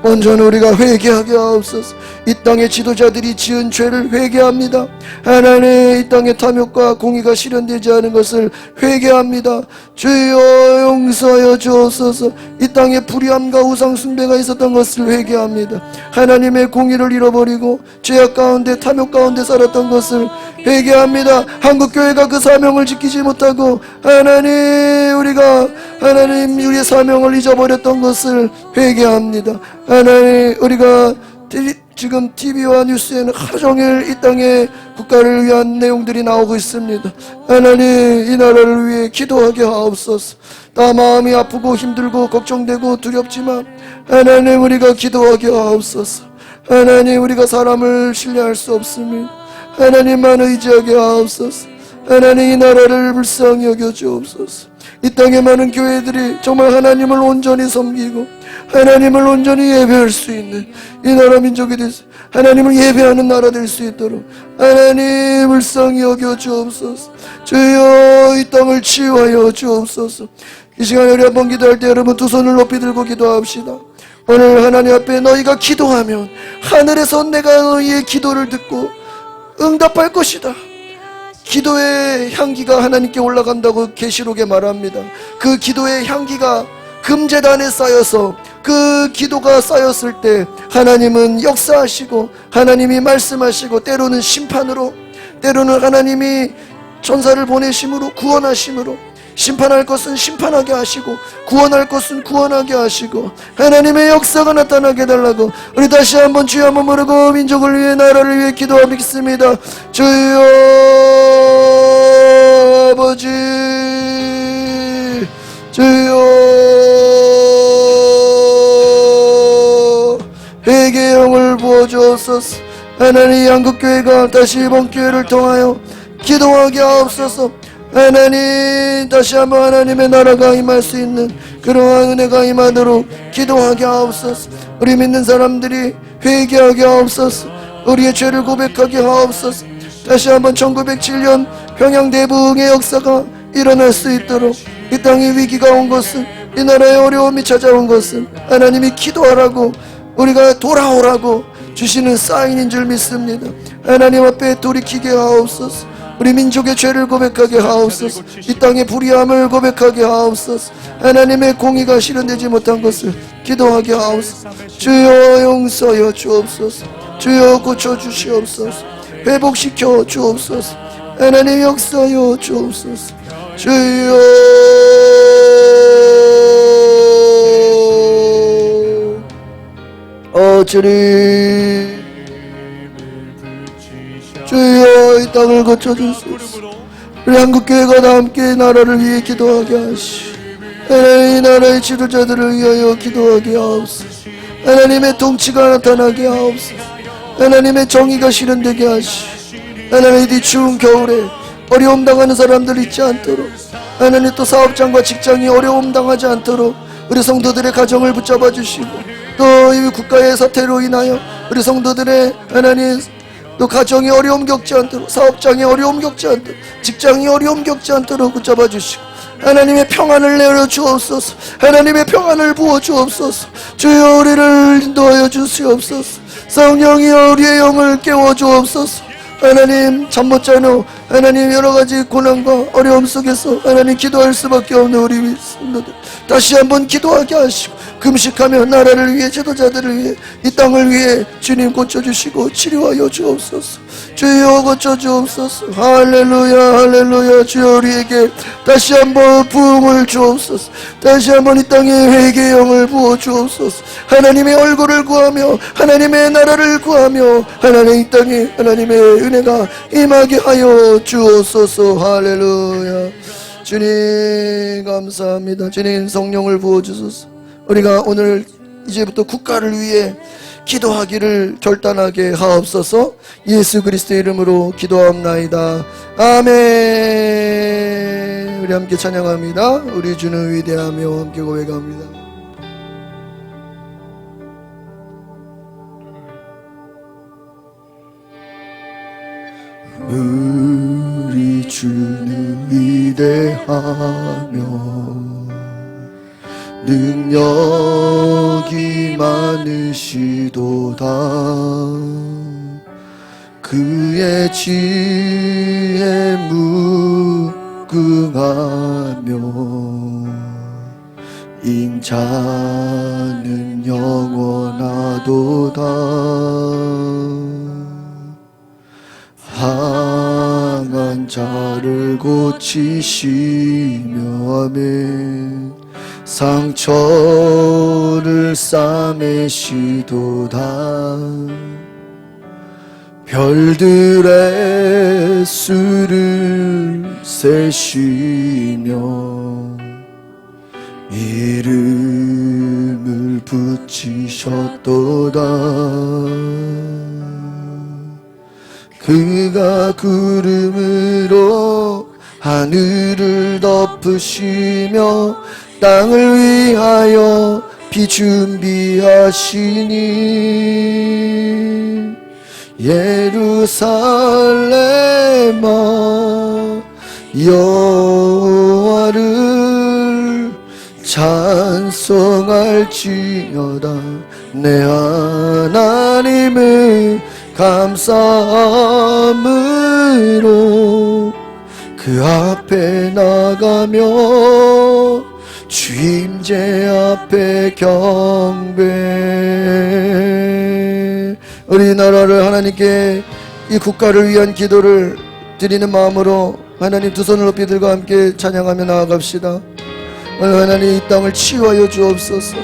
온전히 우리가 회개하게 하옵소서. 이 땅의 지도자들이 지은 죄를 회개합니다. 하나님, 이 땅의 탐욕과 공의가 실현되지 않은 것을 회개합니다. 주여, 용서하여 주옵소서. 이 땅에 불의함과 우상 숭배가 있었던 것을 회개합니다. 하나님의 공의를 잃어버리고 죄악 가운데 탐욕 가운데 살았던 것을 회개합니다. 한국교회가 그 사명을 지키지 못하고 하나님, 우리의 사명을 잊어버렸던 것을 회개합니다. 하나님, 우리가 지금 TV와 뉴스에는 하루 종일 이 땅의 국가를 위한 내용들이 나오고 있습니다. 하나님, 이 나라를 위해 기도하게 하옵소서. 다 마음이 아프고 힘들고 걱정되고 두렵지만 하나님, 우리가 기도하게 하옵소서. 하나님, 우리가 사람을 신뢰할 수 없습니다. 하나님만 의지하게 하옵소서. 하나님, 이 나라를 불쌍히 여겨 주옵소서. 이 땅의 많은 교회들이 정말 하나님을 온전히 섬기고 하나님을 온전히 예배할 수 있는 이 나라 민족이 돼서 하나님을 예배하는 나라 될 수 있도록 하나님 불쌍히 여겨 주옵소서. 주여, 이 땅을 치유하여 주옵소서. 이 시간에 우리 한번 기도할 때 여러분 두 손을 높이 들고 기도합시다. 오늘 하나님 앞에 너희가 기도하면 하늘에서 내가 너희의 기도를 듣고 응답할 것이다. 기도의 향기가 하나님께 올라간다고 계시록에 말합니다. 그 기도의 향기가 금제단에 쌓여서 그 기도가 쌓였을 때 하나님은 역사하시고 하나님이 말씀하시고 때로는 심판으로, 때로는 하나님이 천사를 보내심으로, 구원하심으로, 심판할 것은 심판하게 하시고 구원할 것은 구원하게 하시고 하나님의 역사가 나타나게 해달라고 우리 다시 한번 주여 한번 부르고 민족을 위해 나라를 위해 기도하겠습니다. 주여, 아버지, 주여, 회개의 영을 부어주옵소서. 하나님, 한국교회가 다시 이번 기회를 통하여 기도하게 하옵소서. 하나님, 다시 한번 하나님의 나라가 임할 수 있는 그러한 은혜가 임하도록 기도하게 하옵소서. 우리 믿는 사람들이 회개하게 하옵소서. 우리의 죄를 고백하게 하옵소서. 다시 한번 1907년 평양 대붕의 역사가 일어날 수 있도록, 이 땅에 위기가 온 것은, 이 나라에 어려움이 찾아온 것은 하나님이 기도하라고, 우리가 돌아오라고 주시는 사인인 줄 믿습니다. 하나님 앞에 돌이키게 하옵소서. 우리 민족의 죄를 고백하게 하옵소서. 이 땅의 불의함을 고백하게 하옵소서. 하나님의 공의가 실현되지 못한 것을 기도하게 하옵소서. 주여, 용서하여 주옵소서. 주여, 고쳐주시옵소서. 회복시켜 주옵소서. 하나님, 역사하여 주옵소서. 주여, 주님, 주여, 이 땅을 고쳐주소서. 우리 한국교회가 다 함께 나라를 위해 기도하게 하시오. 하나님, 이 나라의 지도자들을 위하여 기도하게 하옵소서. 하나님의 통치가 나타나게 하옵소서. 하나님의 정의가 실현되게 하시오. 하나님, 이 추운 겨울에 어려움 당하는 사람들 있지 않도록, 하나님 또 사업장과 직장이 어려움 당하지 않도록 우리 성도들의 가정을 붙잡아 주시고, 또 이 국가의 사태로 인하여 우리 성도들의 하나님 또 가정이 어려움 겪지 않도록, 사업장이 어려움 겪지 않도록, 직장이 어려움 겪지 않도록 붙잡아 주시고 하나님의 평안을 내려 주옵소서. 하나님의 평안을 부어 주옵소서. 주여, 우리를 인도하여 주시옵소서. 성령이여, 우리의 영을 깨워 주옵소서. 하나님, 잠 못 자는 하나님 여러가지 고난과 어려움 속에서 하나님 기도할 수밖에 없는 우리 성도들, 다시 한번 기도하게 하시고 금식하며 나라를 위해 지도자들을 위해 이 땅을 위해 주님 고쳐주시고 치료하여 주옵소서. 주여 고쳐주옵소서. 할렐루야 할렐루야. 주여 우리에게 다시 한번 부흥을 주옵소서. 다시 한번 이 땅에 회개의 영을 부어주옵소서. 하나님의 얼굴을 구하며 하나님의 나라를 구하며 하나님 이 땅에 하나님의 은혜가 임하게 하여 주옵소서. 할렐루야. 주님 감사합니다. 주님 성령을 부어주소서. 우리가 오늘 이제부터 국가를 위해 기도하기를 결단하게 하옵소서. 예수 그리스도의 이름으로 기도합나이다. 아멘. 우리 함께 찬양합니다. 우리 주는 위대하며 함께 고백합니다. 우리 주는 위대하며 능력이 많으시도다. 그의 지혜 무궁하며 인자는 영원하도다. 항한 자를 고치시며 아멘. 상처를 싸매시도다. 별들의 수를 세시며 이름을 붙이셨도다. 그가 구름으로 하늘을 덮으시며 땅을 위하여 비 준비하시니 예루살렘아 여호와를 찬송할지어다. 내 하나님을 감사함으로 그 앞에 나가며 주임제 앞에 경배. 우리나라를 하나님께 이 국가를 위한 기도를 드리는 마음으로 하나님 두 손을 높이 들고 함께 찬양하며 나아갑시다. 하나님 이 땅을 치유하여 주옵소서.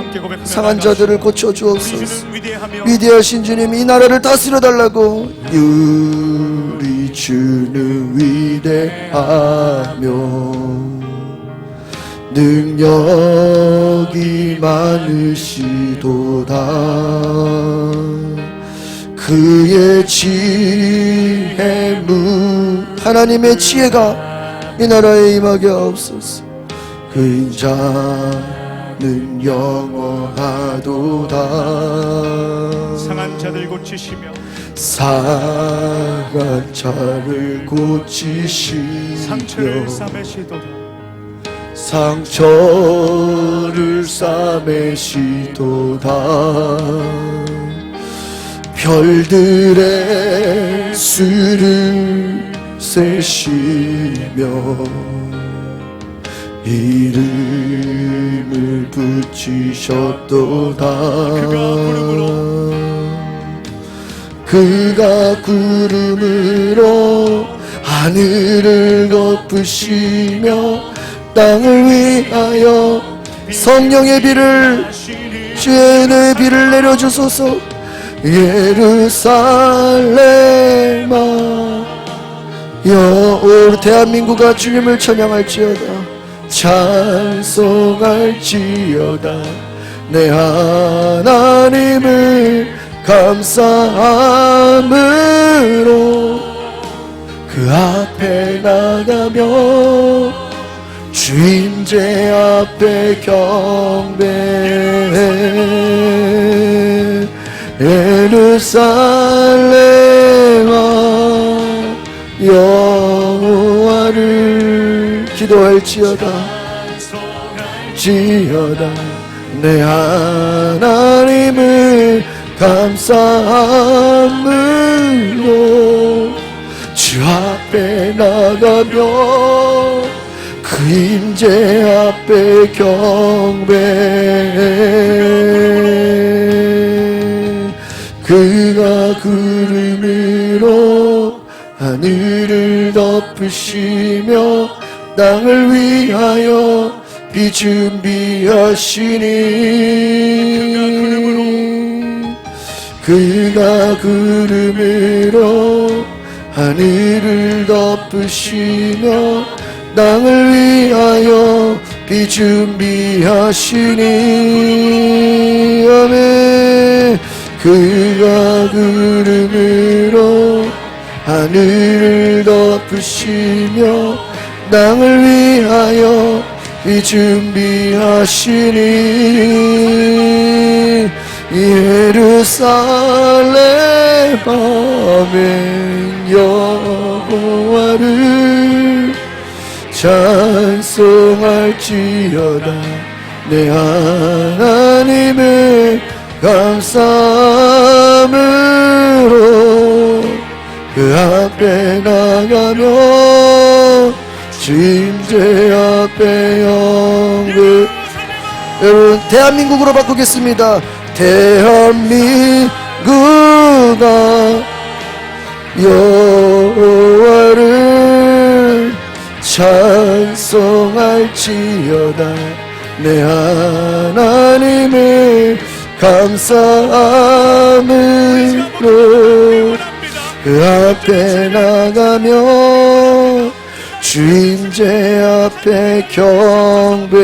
상한 자들을 고쳐 주옵소서. 위대하신 주님 이 나라를 다스려 달라고. 우리 주는 위대하며 능력이 많으시도다. 그의 지혜 하나님의 지혜가 이 나라에 임하게 하옵소서. 그 인자는 영원하도다. 상한 자들 고치시며 상한 자를 고치시며 상처를 싸매시도다. 상처를 싸매시도다. 별들의 수를 세시며 이름을 붙이셨도다. 그가 구름으로 하늘을 덮으시며 땅을 위하여 성령의 비를 주의 은혜의 비를 내려주소서. 예루살렘아 우리 대한민국아 주님을 찬양할지어다. 찬송할지어다. 내 하나님을 감사함으로 그 앞에 나가며 주임제 앞에 경배. 예루살렘아 여호와를 기도할지어다. 내 하나님을 감사함으로 주 앞에 나가며 그 임재 앞에 경배. 그가 구름으로 하늘을 덮으시며 땅을 위하여 비 준비하시니. 그가 구름으로 하늘을 덮으시며 땅을 위하여 비 준비하시니. 아멘. 그가 구름으로 하늘을 덮으시며 땅을 위하여 비 준비하시니. 예루살렘 아멘. 여호와를 찬송할지어다. 내 하나님의 감사함으로 그 앞에 나가며 주임제 앞에 영광. 여러분, 대한민국으로 바꾸겠습니다. 대한민국아 여호와를 찬송할지어다. 내 하나님을 감사함으로 그 앞에 나가며 주임제 앞에 경배.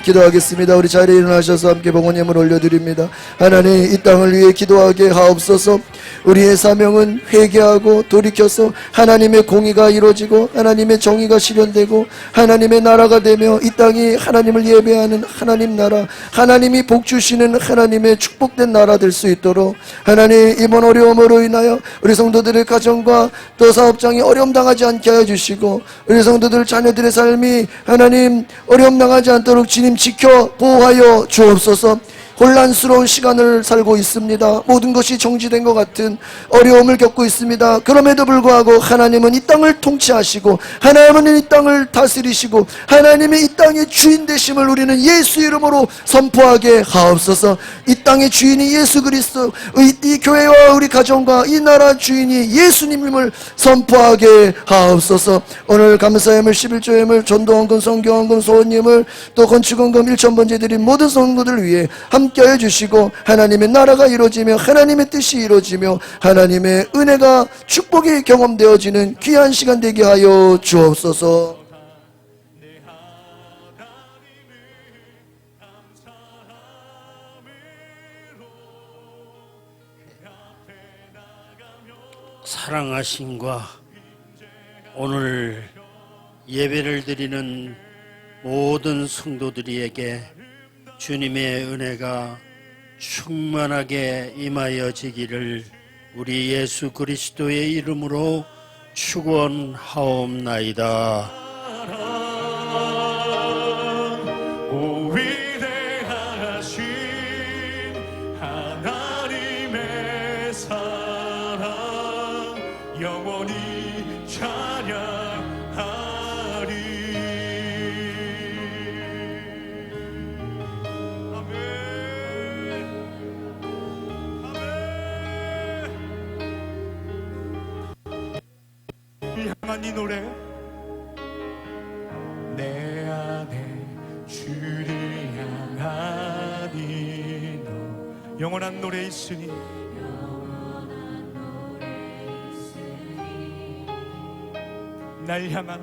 기도하겠습니다. 우리 자리에 일어나셔서 함께 봉헌예물 올려드립니다. 하나님, 이 땅을 위해 기도하게 하옵소서. 우리의 사명은 회개하고 돌이켜서 하나님의 공의가 이루어지고 하나님의 정의가 실현되고 하나님의 나라가 되며 이 땅이 하나님을 예배하는 하나님 나라, 하나님이 복 주시는 하나님의 축복된 나라 될 수 있도록 하나님, 이번 어려움으로 인하여 우리 성도들의 가정과 또 사업장이 어려움 당하지 않게 해주시고 우리 성도들 자녀들의 삶이 하나님 어려움 당하지 않도록 주님 지켜 보호하여 주옵소서. 혼란스러운 시간을 살고 있습니다. 모든 것이 정지된 것 같은 어려움을 겪고 있습니다. 그럼에도 불구하고 하나님은 이 땅을 통치하시고 하나님은 이 땅을 다스리시고 하나님의 이 땅의 주인 되심을 우리는 예수 이름으로 선포하게 하옵소서. 이 땅의 주인이 예수 그리스도, 이 교회와 우리 가정과 이 나라 주인이 예수님임을 선포하게 하옵소서. 오늘 감사예물, 11조예물, 전도헌금, 성교헌금, 소원예물, 또 건축헌금 1,000번째 드린 모든 성도들 위해 함께해 주시고 하나님의 나라가 이루어지며 하나님의 뜻이 이루어지며 하나님의 은혜가 축복이 경험되어지는 귀한 시간 되게 하여 주옵소서. 사랑하심과 오늘 예배를 드리는 모든 성도들에게 주님의 은혜가 충만하게 임하여지기를 우리 예수 그리스도의 이름으로 축원하옵나이다. 오 위대하신 하나님의 사랑 영원히 찬양하리. 향한 이 노래, 내 안에 주를 향한 이 노래, 영원한 노래 있으니 날 향한